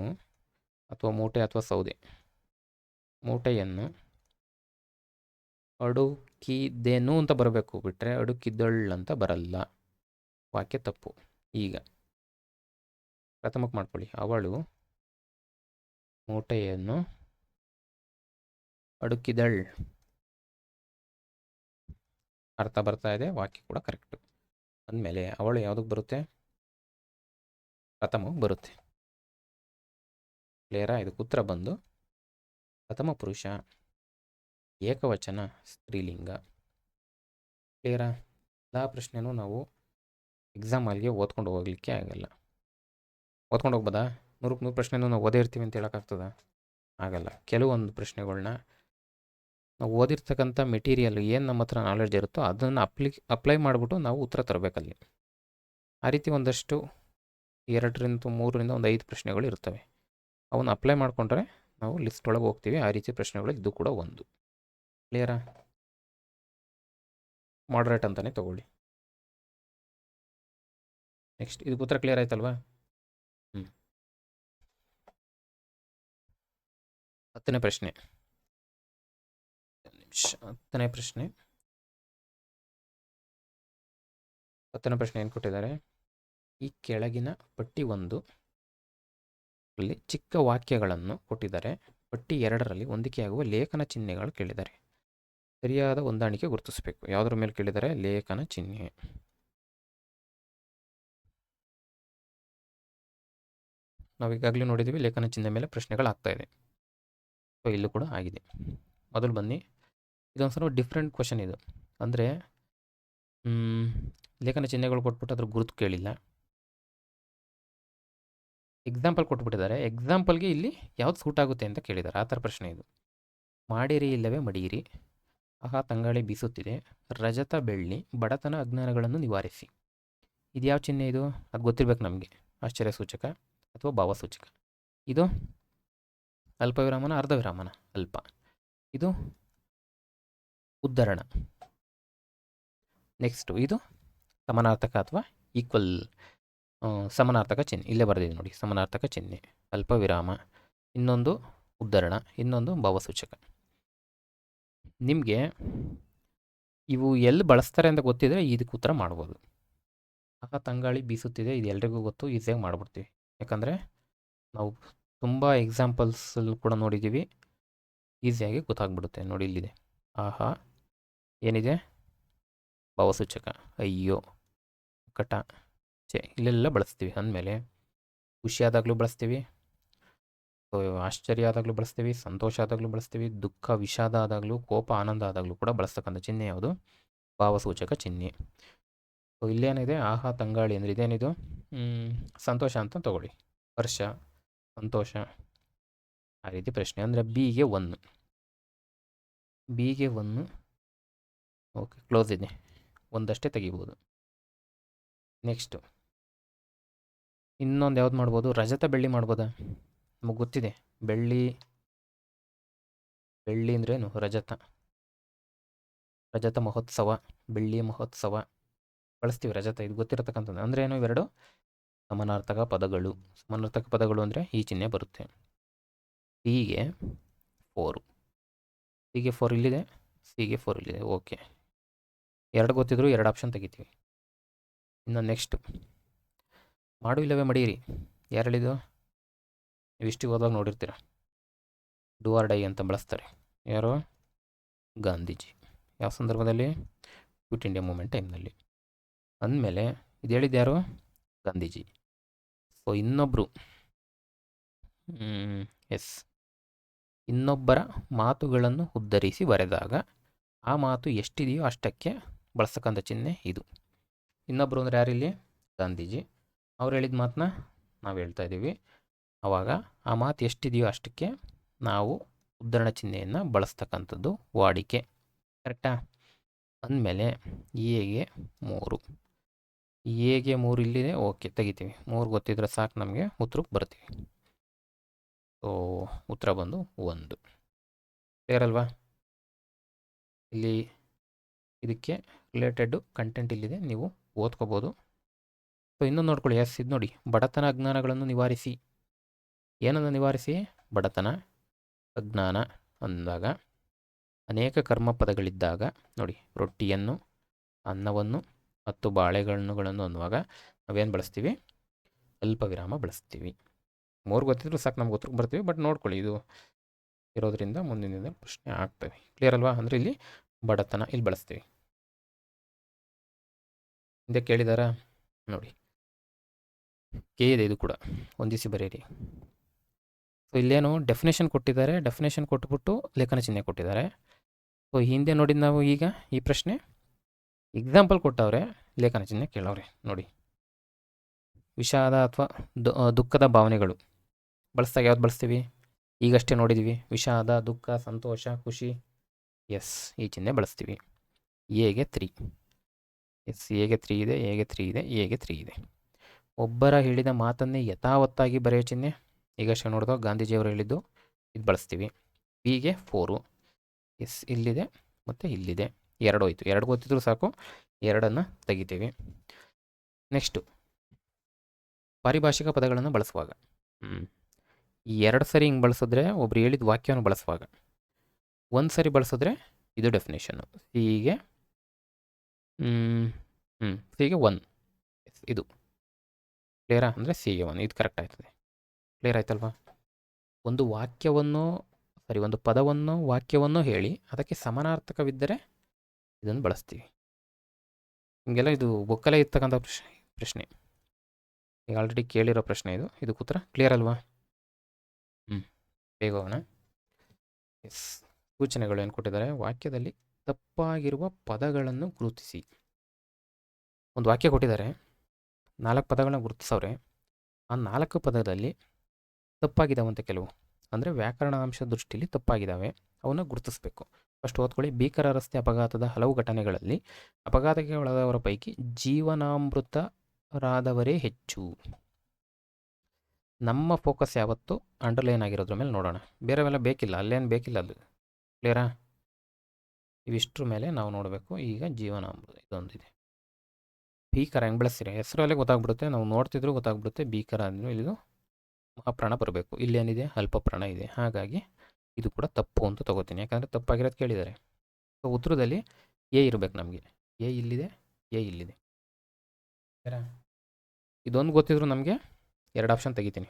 ಅಥವಾ ಮೂಟೆ ಅಥವಾ ಸೌದೆ, ಮೂಟೆಯನ್ನು ಅಡುಕಿದೆನು ಅಂತ ಬರಬೇಕು, ಬಿಟ್ಟರೆ ಅಡುಕಿದಳ್ ಅಂತ ಬರಲ್ಲ. ವಾಕ್ಯ ತಪ್ಪು. ಈಗ ಪ್ರಥಮಕ್ಕೆ ಮಾಡ್ಕೊಳ್ಳಿ. ಅವಳು ಮೂಟೆಯನ್ನು ಅಡುಕಿದಳ್. ಅರ್ಥ ಬರ್ತಾ ಇದೆ, ವಾಕ್ಯ ಕೂಡ ಕರೆಕ್ಟು. ಅಂದಮೇಲೆ ಅವಳು ಯಾವುದಕ್ಕೆ ಬರುತ್ತೆ? ಪ್ರಥಮಕ್ಕೆ ಬರುತ್ತೆ. ಕ್ಲಿಯರಾ? ಇದಕ್ಕೆ ಉತ್ತರ ಬಂದು ಪ್ರಥಮ ಪುರುಷ, ಏಕವಚನ, ಸ್ತ್ರೀಲಿಂಗ. ಕ್ಲಿಯರಾ? ಎಲ್ಲ ಪ್ರಶ್ನೆನೂ ನಾವು ಎಕ್ಸಾಮಲ್ಲಿಗೆ ಓದ್ಕೊಂಡು ಹೋಗ್ಲಿಕ್ಕೆ ಆಗಲ್ಲ. ಓದ್ಕೊಂಡು ಹೋಗ್ಬೋದಾ? 100ಕ್ಕೆ 100 ಪ್ರಶ್ನೆನೂ ನಾವು ಓದೇ ಇರ್ತೀವಿ ಅಂತ ಹೇಳೋಕ್ಕಾಗ್ತದ? ಆಗಲ್ಲ. ಕೆಲವೊಂದು ಪ್ರಶ್ನೆಗಳ್ನ ನಾವು ಓದಿರ್ತಕ್ಕಂಥ ಮೆಟೀರಿಯಲ್ ಏನು ನಮ್ಮ ಹತ್ರ ನಾಲೆಡ್ಜ್ ಇರುತ್ತೋ ಅದನ್ನು ಅಪ್ಲೈ ಮಾಡಿಬಿಟ್ಟು ನಾವು ಉತ್ತರ ತರಬೇಕಲ್ಲಿ. ಆ ರೀತಿ ಒಂದಷ್ಟು 2ರಿಂದ 3ರಿಂದ ಒಂದು 5 ಪ್ರಶ್ನೆಗಳು ಇರ್ತವೆ. ಅವನ್ನ ಅಪ್ಲೈ ಮಾಡಿಕೊಂಡ್ರೆ ನಾವು ಲಿಸ್ಟ್ ಒಳಗೆ ಹೋಗ್ತೀವಿ. ಆ ರೀತಿ ಪ್ರಶ್ನೆಗಳು ಇದು ಕೂಡ ಒಂದು. ಕ್ಲಿಯರಾ? ಮಾಡ್ರೇಟ್ ಅಂತಲೇ ತೊಗೊಳ್ಳಿ. ನೆಕ್ಸ್ಟ್ ಇದಕ್ಕೆ ಉತ್ತರ ಕ್ಲಿಯರ್ ಆಯ್ತಲ್ವಾ? 10ನೇ ಪ್ರಶ್ನೆ. 10ನೇ ಪ್ರಶ್ನೆ. 10ನೇ ಪ್ರಶ್ನೆ ಏನು ಕೊಟ್ಟಿದ್ದಾರೆ? ಈ ಕೆಳಗಿನ ಪಟ್ಟಿ 1 ರಲ್ಲಿ ಚಿಕ್ಕ ವಾಕ್ಯಗಳನ್ನು ಕೊಟ್ಟಿದ್ದಾರೆ. ಪಟ್ಟಿ 2ರಲ್ಲಿ ಹೊಂದಿಕೆಯಾಗುವ ಲೇಖನ ಚಿಹ್ನೆಗಳು ಕೇಳಿದ್ದಾರೆ. ಸರಿಯಾದ ಹೊಂದಾಣಿಕೆ ಗುರುತಿಸಬೇಕು. ಯಾವುದ್ರ ಮೇಲೆ ಕೇಳಿದ್ದಾರೆ? ಲೇಖನ ಚಿಹ್ನೆ. ನಾವು ಈಗಾಗಲೇ ನೋಡಿದ್ದೀವಿ, ಲೇಖನ ಚಿಹ್ನೆ ಮೇಲೆ ಪ್ರಶ್ನೆಗಳಾಗ್ತಾ ಇದೆ. ಸೊ ಇಲ್ಲೂ ಕೂಡ ಆಗಿದೆ. ಮೊದಲು ಬನ್ನಿ, ಇದೊಂದು ಸ್ವಲ್ಪ ಡಿಫ್ರೆಂಟ್ ಕ್ವಶನ್ ಇದು. ಅಂದರೆ ಲೇಖನ ಚಿಹ್ನೆಗಳು ಕೊಟ್ಬಿಟ್ಟು ಅದ್ರ ಗುರುತು ಕೇಳಿಲ್ಲ. ಎಕ್ಸಾಂಪಲ್ ಕೊಟ್ಬಿಟ್ಟಿದ್ದಾರೆ. ಎಕ್ಸಾಂಪಲ್ಗೆ ಇಲ್ಲಿ ಯಾವ್ದು ಸೂಟ್ ಆಗುತ್ತೆ ಅಂತ ಕೇಳಿದ್ದಾರೆ. ಆ ಥರ ಪ್ರಶ್ನೆ ಇದು. ಮಾಡಿರಿ ಇಲ್ಲವೇ ಮಡಿಯಿರಿ, ಆಹಾ ತಂಗಾಳಿ ಬೀಸುತ್ತಿದೆ, ರಜತ ಬೆಳ್ಳಿ, ಬಡತನ ಅಜ್ಞಾನಗಳನ್ನು ನಿವಾರಿಸಿ. ಇದು ಯಾವ ಚಿಹ್ನೆ ಇದು? ಅದು ಗೊತ್ತಿರ್ಬೇಕು ನಮಗೆ. ಆಶ್ಚರ್ಯ ಸೂಚಕ ಅಥವಾ ಭಾವಸೂಚಕ. ಇದು ಅಲ್ಪ ವಿರಾಮನ, ಅರ್ಧ ವಿರಾಮನ? ಅಲ್ಪ. ಇದು ಉದ್ಧರಣ. ನೆಕ್ಸ್ಟು ಇದು ಸಮಾನಾರ್ಥಕ ಅಥವಾ ಈಕ್ವಲ್ ಸಮಾನಾರ್ಥಕ ಚಿಹ್ನೆ. ಇಲ್ಲೇ ಬರೆದಿದೆ ನೋಡಿ, ಸಮಾನಾರ್ಥಕ ಚಿಹ್ನೆ, ಅಲ್ಪ ವಿರಾಮ, ಇನ್ನೊಂದು ಉದ್ಧರಣ, ಇನ್ನೊಂದು ಭಾವಸೂಚಕ. ನಿಮಗೆ ಇವು ಎಲ್ಲಿ ಬಳಸ್ತಾರೆ ಅಂತ ಗೊತ್ತಿದ್ರೆ ಇದಕ್ಕೆ ಉತ್ತರ ಮಾಡ್ಬೋದು. ಆಗ ತಂಗಾಳಿ ಬೀಸುತ್ತಿದೆ, ಇದು ಎಲ್ರಿಗೂ ಗೊತ್ತು, ಈಸಿಯಾಗಿ ಮಾಡಿಬಿಡ್ತೀವಿ. ಯಾಕಂದರೆ ನಾವು ತುಂಬ ಎಕ್ಸಾಂಪಲ್ಸಲ್ಲಿ ಕೂಡ ನೋಡಿದ್ದೀವಿ, ಈಸಿಯಾಗಿ ಗೊತ್ತಾಗ್ಬಿಡುತ್ತೆ. ನೋಡಿ ಇಲ್ಲಿದೆ, ಆಹಾ ಏನಿದೆ? ಭಾವಸೂಚಕ. ಅಯ್ಯೋ, ಕಟ, ಚೆ, ಇಲ್ಲೆಲ್ಲ ಬಳಸ್ತೀವಿ. ಅಂದಮೇಲೆ ಖುಷಿಯಾದಾಗಲೂ ಬಳಸ್ತೀವಿ, ಆಶ್ಚರ್ಯ ಆದಾಗಲೂ ಬಳಸ್ತೀವಿ, ಸಂತೋಷ ಆದಾಗಲೂ ಬಳಸ್ತೀವಿ, ದುಃಖ ವಿಷಾದ ಆದಾಗಲೂ, ಕೋಪ ಆನಂದ ಆದಾಗಲೂ ಕೂಡ ಬಳಸ್ತಕ್ಕಂಥ ಚಿಹ್ನೆ ಯಾವುದು? ಭಾವಸೂಚಕ ಚಿಹ್ನೆ. ಸೊ ಇಲ್ಲೇನಿದೆ? ಆಹಾ ತಂಗಾಳಿ ಅಂದರೆ ಇದೇನಿದು? ಸಂತೋಷ ಅಂತ ತಗೊಳ್ಳಿ. ಹರ್ಷ, ಸಂತೋಷ, ಆ ರೀತಿ ಪ್ರಶ್ನೆ. ಅಂದರೆ ಬಿಗೆ 1, ಬಿಗೆ 1. ಓಕೆ, ಕ್ಲೋಸ್ ಇದೆ, ಒಂದಷ್ಟೇ ತೆಗಿಬೋದು. ನೆಕ್ಸ್ಟು ಇನ್ನೊಂದು ಯಾವ್ದು ಮಾಡ್ಬೋದು? ರಜತ ಬೆಳ್ಳಿ ಮಾಡ್ಬೋದಾ? ನಮಗೆ ಗೊತ್ತಿದೆ, ಬೆಳ್ಳಿ ಅಂದ್ರೇನು? ರಜತ, ರಜತ ಮಹೋತ್ಸವ, ಬೆಳ್ಳಿಯ ಮಹೋತ್ಸವ ಬಳಸ್ತೀವಿ. ರಜತ ಇದು ಗೊತ್ತಿರತಕ್ಕಂಥದ್ದು. ಅಂದರೆ ಏನು? ಇವೆರಡು ಸಮಾನಾರ್ಥಕ ಪದಗಳು. ಸಮಾನಾರ್ಥಕ ಪದಗಳು ಅಂದರೆ ಈ ಚಿಹ್ನೆ ಬರುತ್ತೆ. ಸಿಗೆ 4, ಸಿಗೆ 4 ಇಲ್ಲಿದೆ, ಸಿಗೆ 4 ಇಲ್ಲಿದೆ. ಓಕೆ, 2 ಗೊತ್ತಿದ್ರು 2 ಆಪ್ಷನ್ ತೆಗಿತೀವಿ. ಇನ್ನು ನೆಕ್ಸ್ಟ್ ಮಾಡು ಇಲ್ಲವೇ ಮಡಿಯಿರಿ. ಯಾರು ಹೇಳಿದ್ದು? ನೀವು ಇಷ್ಟಿಗೆ ಹೋದಾಗ ನೋಡಿರ್ತೀರ, ಡೂ ಆರ್ ಡೈ ಅಂತ ಬಳಸ್ತಾರೆ. ಯಾರು? ಗಾಂಧೀಜಿ. ಯಾವ ಸಂದರ್ಭದಲ್ಲಿ? ಕ್ವಿಟ್ ಇಂಡಿಯಾ ಮೂಮೆಂಟ್ ಟೈಮ್ನಲ್ಲಿ. ಅಂದಮೇಲೆ ಇದು ಹೇಳಿದ್ದು ಯಾರು? ಗಾಂಧೀಜಿ. ಸೊ ಇನ್ನೊಬ್ಬರು ಇನ್ನೊಬ್ಬರ ಮಾತುಗಳನ್ನು ಉದ್ಧರಿಸಿ ಬರೆದಾಗ ಆ ಮಾತು ಎಷ್ಟಿದೆಯೋ ಅಷ್ಟಕ್ಕೆ ಬಳಸ್ತಕ್ಕಂಥ ಚಿಹ್ನೆ ಇದು. ಇನ್ನೊಬ್ಬರು ಅಂದರೆ ಯಾರಿಲ್ಲಿ? ಗಾಂಧೀಜಿ. ಅವ್ರು ಹೇಳಿದ ಮಾತನ್ನ ನಾವು ಹೇಳ್ತಾ ಇದ್ದೀವಿ. ಆವಾಗ ಆ ಮಾತು ಎಷ್ಟಿದೆಯೋ ಅಷ್ಟಕ್ಕೆ ನಾವು ಉದ್ಧರಣ ಚಿಹ್ನೆಯನ್ನು ಬಳಸ್ತಕ್ಕಂಥದ್ದು ವಾಡಿಕೆ. ಕರೆಕ್ಟಾ? ಅಂದಮೇಲೆ ಎಗೆ 3, ಎಗೆ 3 ಇಲ್ಲಿದೆ. ಓಕೆ, ತೆಗಿತೀವಿ. 3 ಗೊತ್ತಿದ್ರೆ ಸಾಕು, ನಮಗೆ ಉತ್ತರಕ್ಕೆ ಬರ್ತೀವಿ. ಸೊ ಉತ್ತರ ಬಂದು 1. ಕ್ಲಿಯರ್ ಅಲ್ವಾ? ಇಲ್ಲಿ ಇದಕ್ಕೆ ರಿಲೇಟೆಡ್ ಕಂಟೆಂಟ್ ಇಲ್ಲಿದೆ, ನೀವು ಓದ್ಕೋಬೋದು. ಸೊ ಇನ್ನೊಂದು ನೋಡ್ಕೊಳ್ಳಿ. ಇದು ನೋಡಿ, ಬಡತನ ಅಜ್ಞಾನಗಳನ್ನು ನಿವಾರಿಸಿ. ಏನನ್ನು ನಿವಾರಿಸಿ? ಬಡತನ ಅಜ್ಞಾನ ಅಂದಾಗ ಅನೇಕ ಕರ್ಮಪದಗಳಿದ್ದಾಗ ನೋಡಿ, ರೊಟ್ಟಿಯನ್ನು, ಅನ್ನವನ್ನು ಮತ್ತು ಬಾಳೆಹಣ್ಣುಗಳನ್ನು ಅನ್ನುವಾಗ ನಾವೇನು ಬಳಸ್ತೀವಿ? ಅಲ್ಪ ವಿರಾಮ ಬಳಸ್ತೀವಿ. 3 ಗೊತ್ತಿದ್ರು ಸಾಕು, ನಮ್ಗೆ ಉತ್ತರಕ್ಕೆ ಬರ್ತೀವಿ. ಬಟ್ ನೋಡ್ಕೊಳ್ಳಿ, ಇದು ಇರೋದ್ರಿಂದ ಮುಂದಿನ ದಿನ ಪ್ರಶ್ನೆ ಆಗ್ತವೆ. ಕ್ಲಿಯರ್ ಅಲ್ವಾ? ಅಂದರೆ ಇಲ್ಲಿ ಬಡತನ ಇಲ್ಲಿ ಬಳಸ್ತೀವಿ. ಹಿಂದೆ ಕೇಳಿದಾರ ನೋಡಿ, ಕೆ ಇದೆ, ಇದು ಕೂಡ ಹೊಂದಿಸಿ ಬರೆಯಿರಿ. ಸೊ ಇಲ್ಲೇನು ಡೆಫಿನೇಷನ್ ಕೊಟ್ಟಿದ್ದಾರೆ, ಡೆಫಿನೇಷನ್ ಕೊಟ್ಬಿಟ್ಟು ಲೇಖನ ಚಿಹ್ನೆ ಕೊಟ್ಟಿದ್ದಾರೆ. ಸೊ ಹಿಂದೆ ನೋಡಿದ ನಾವು ಈಗ ಈ ಪ್ರಶ್ನೆ ಎಕ್ಸಾಂಪಲ್ ಕೊಟ್ಟವ್ರೆ, ಲೇಖನ ಚಿಹ್ನೆ ಕೇಳವ್ರೆ. ನೋಡಿ, ವಿಷಾದ ಅಥವಾ ದುಃಖದ ಭಾವನೆಗಳು ಬಳಸಿದಾಗ ಯಾವ್ದು ಬಳಸ್ತೀವಿ? ಈಗಷ್ಟೇ ನೋಡಿದ್ದೀವಿ, ವಿಷಾದ, ದುಃಖ, ಸಂತೋಷ, ಖುಷಿ. ಎಸ್, ಈ ಚಿಹ್ನೆ ಬಳಸ್ತೀವಿ. ಎಗೆ 3. ಎಸ್, ಎಗೆ 3 ಇದೆ, ಎಗೆ 3 ಇದೆ, ಎಗೆ 3 ಇದೆ. ಒಬ್ಬರ ಹೇಳಿದ ಮಾತನ್ನೇ ಯಥಾವತ್ತಾಗಿ ಬರೆಯೋ ಚಿಹ್ನೆ ಈಗಷ್ಟೇ ನೋಡಿದೋ ಗಾಂಧೀಜಿಯವರು ಹೇಳಿದ್ದು, ಇದು ಬಳಸ್ತೀವಿ. ಬಿಗೆ 4. ಎಸ್, ಇಲ್ಲಿದೆ ಮತ್ತು ಇಲ್ಲಿದೆ. 2 ಹೋಯ್ತು. 2 ಗೊತ್ತಿದ್ರು ಸಾಕು, 2 ತೆಗಿತೀವಿ. ನೆಕ್ಸ್ಟು ಪಾರಿಭಾಷಿಕ ಪದಗಳನ್ನು ಬಳಸುವಾಗ 2 ಸರಿ ಹಿಂಗೆ ಬಳಸಿದ್ರೆ ಒಬ್ರು ಹೇಳಿದ ವಾಕ್ಯವನ್ನು ಬಳಸುವಾಗ, 1 ಸರಿ ಬಳಸಿದ್ರೆ ಇದು ಡೆಫಿನೇಷನ್ನು. ಸಿಗೆ 1. ಎಸ್, ಇದು ಕ್ಲಿಯರಾ? ಅಂದರೆ ಸಿಗೆ 1, ಇದು ಕರೆಕ್ಟ್ ಆಯ್ತದೆ. ಕ್ಲಿಯರ್ ಆಯ್ತಲ್ವಾ? ಒಂದು ಪದವನ್ನು ವಾಕ್ಯವನ್ನು ಹೇಳಿ ಅದಕ್ಕೆ ಸಮಾನಾರ್ಥಕವಿದ್ದರೆ ಇದನ್ನು ಬಳಸ್ತೀವಿ. ಹಿಂಗೆಲ್ಲ ಇದು ಬುಕ್ಕಲ್ಲೇ ಇರ್ತಕ್ಕಂಥ ಪ್ರಶ್ನೆ, ಈಗ ಆಲ್ರೆಡಿ ಕೇಳಿರೋ ಪ್ರಶ್ನೆ ಇದು. ಇದಕ್ಕೆ ಉತ್ತರ ಕ್ಲಿಯರ್ ಅಲ್ವಾ? ಬೇಗ ಹೋಗೋಣ. ಎಸ್, ಸೂಚನೆಗಳು ಏನು ಕೊಟ್ಟಿದ್ದಾರೆ? ವಾಕ್ಯದಲ್ಲಿ ತಪ್ಪಾಗಿರುವ ಪದಗಳನ್ನು ಗುರುತಿಸಿ. ಒಂದು ವಾಕ್ಯ ಕೊಟ್ಟಿದ್ದಾರೆ, 4 ಪದಗಳನ್ನ ಗುರುತಿಸವ್ರೆ. ಆ 4 ಪದದಲ್ಲಿ ತಪ್ಪಾಗಿದ್ದಾವಂತೆ ಕೆಲವು, ಅಂದರೆ ವ್ಯಾಕರಣಾಂಶ ದೃಷ್ಟಿಯಲ್ಲಿ ತಪ್ಪಾಗಿದ್ದಾವೆ, ಅವನ್ನ ಗುರುತಿಸಬೇಕು. ಫಸ್ಟ್ ಓದ್ಕೊಳ್ಳಿ. ಭೀಕರ ರಸ್ತೆ ಅಪಘಾತದ ಹಲವು ಘಟನೆಗಳಲ್ಲಿ ಅಪಘಾತಕ್ಕೆ ಒಳಗಾದವರ ಪೈಕಿ ಜೀವನಾಮೃತರಾದವರೇ ಹೆಚ್ಚು. ನಮ್ಮ ಫೋಕಸ್ ಯಾವತ್ತು ಅಂಡರ್ಲೈನ್ ಆಗಿರೋದ್ರ ಮೇಲೆ ನೋಡೋಣ, ಬೇರೆವೆಲ್ಲ ಬೇಕಿಲ್ಲ, ಅಲ್ಲೇನು ಬೇಕಿಲ್ಲ. ಅದು ಕ್ಲಿಯರಾ? ಇವಿಷ್ಟ್ರ ಮೇಲೆ ನಾವು ನೋಡಬೇಕು. ಈಗ ಜೀವನಾಮೃತ ಇದೊಂದಿದೆ. ಭೀಕರ ಹೆಂಗೆ ಬಳಸ್ತೀರಿ? ಹೆಸರಲ್ಲೇ ಗೊತ್ತಾಗ್ಬಿಡುತ್ತೆ, ನಾವು ನೋಡ್ತಿದ್ರು ಗೊತ್ತಾಗ್ಬಿಡುತ್ತೆ. ಭೀಕರ ಅಂದರೆ ಇದು ಮಹಾಪ್ರಾಣ ಬರಬೇಕು. ಇಲ್ಲೇನಿದೆ? ಅಲ್ಪ ಪ್ರಾಣ ಇದೆ. ಹಾಗಾಗಿ ಇದು ಕೂಡ ತಪ್ಪು ಅಂತ ತಗೋತೀನಿ, ಯಾಕಂದರೆ ತಪ್ಪಾಗಿರೋದು ಕೇಳಿದ್ದಾರೆ. ಸೊ ಉತ್ತರದಲ್ಲಿ ಎ ಇರಬೇಕು ನಮಗೆ. ಎ ಇಲ್ಲಿದೆ, ಎ ಇಲ್ಲಿದೆ. ಇದೊಂದು ಗೊತ್ತಿದ್ರು ನಮಗೆ 2 ಆಪ್ಷನ್ ತೆಗಿತೀನಿ.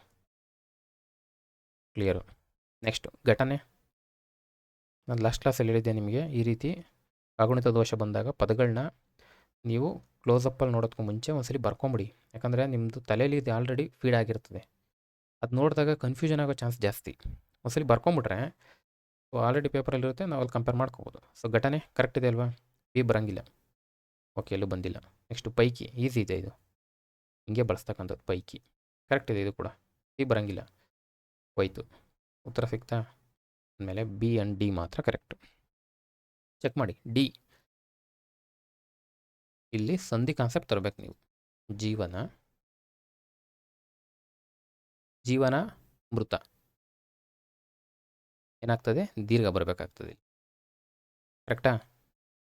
ಕ್ಲಿಯರು? ನೆಕ್ಸ್ಟು ಘಟನೆ. ನಾನು ಲಾಸ್ಟ್ ಕ್ಲಾಸಲ್ಲಿ ಹೇಳಿದ್ದೆ ನಿಮಗೆ, ಈ ರೀತಿ ಕಾಗುಣಿತ ದೋಷ ಬಂದಾಗ ಪದಗಳನ್ನ ನೀವು ಕ್ಲೋಸಪ್ಪಲ್ಲಿ ನೋಡೋದಕ್ಕೂ ಮುಂಚೆ ಒಂದ್ಸಲಿ ಬರ್ಕೊಂಬಿಡಿ. ಯಾಕಂದರೆ ನಿಮ್ಮದು ತಲೆಯಲ್ಲಿ ಇದು ಆಲ್ರೆಡಿ ಫೀಡ್ ಆಗಿರ್ತದೆ. ಅದು ನೋಡಿದಾಗ ಕನ್ಫ್ಯೂಷನ್ ಆಗೋ ಚಾನ್ಸ್ ಜಾಸ್ತಿ. ಒಂದ್ಸಲಿ ಬರ್ಕೊಂಬಿಟ್ರೆ ಆಲ್ರೆಡಿ ಪೇಪರಲ್ಲಿರುತ್ತೆ, ನಾವು ಅಲ್ಲಿ ಕಂಪೇರ್ ಮಾಡ್ಕೋಬೋದು. ಸೊ ಘಟನೆ ಕರೆಕ್ಟ್ ಇದೆ ಅಲ್ವಾ? ಬಿ ಬರೋಂಗಿಲ್ಲ. ಓಕೆ, ಎಲ್ಲೂ ಬಂದಿಲ್ಲ. ನೆಕ್ಸ್ಟು ಪೈಕಿ, ಈಸಿ ಇದೆ ಇದು, ಹಿಂಗೆ ಬಳಸ್ತಕ್ಕಂಥದ್ದು. ಪೈಕಿ ಕರೆಕ್ಟ್ ಇದೆ, ಇದು ಕೂಡ. ಬಿ ಬರೋಂಗಿಲ್ಲ, ಹೋಯ್ತು. ಉತ್ತರ ಸಿಗ್ತಾ? ಆಮೇಲೆ ಬಿ ಆ್ಯಂಡ್ ಡಿ ಮಾತ್ರ ಕರೆಕ್ಟು. ಚೆಕ್ ಮಾಡಿ. ಡಿ, ಇಲ್ಲಿ ಸಂಧಿ ಕಾನ್ಸೆಪ್ಟ್ ತರಬೇಕು ನೀವು. ಜೀವನ ಮೃತ ಏನಾಗ್ತದೆ? ದೀರ್ಘ ಬರಬೇಕಾಗ್ತದೆ. ಕರೆಕ್ಟಾ?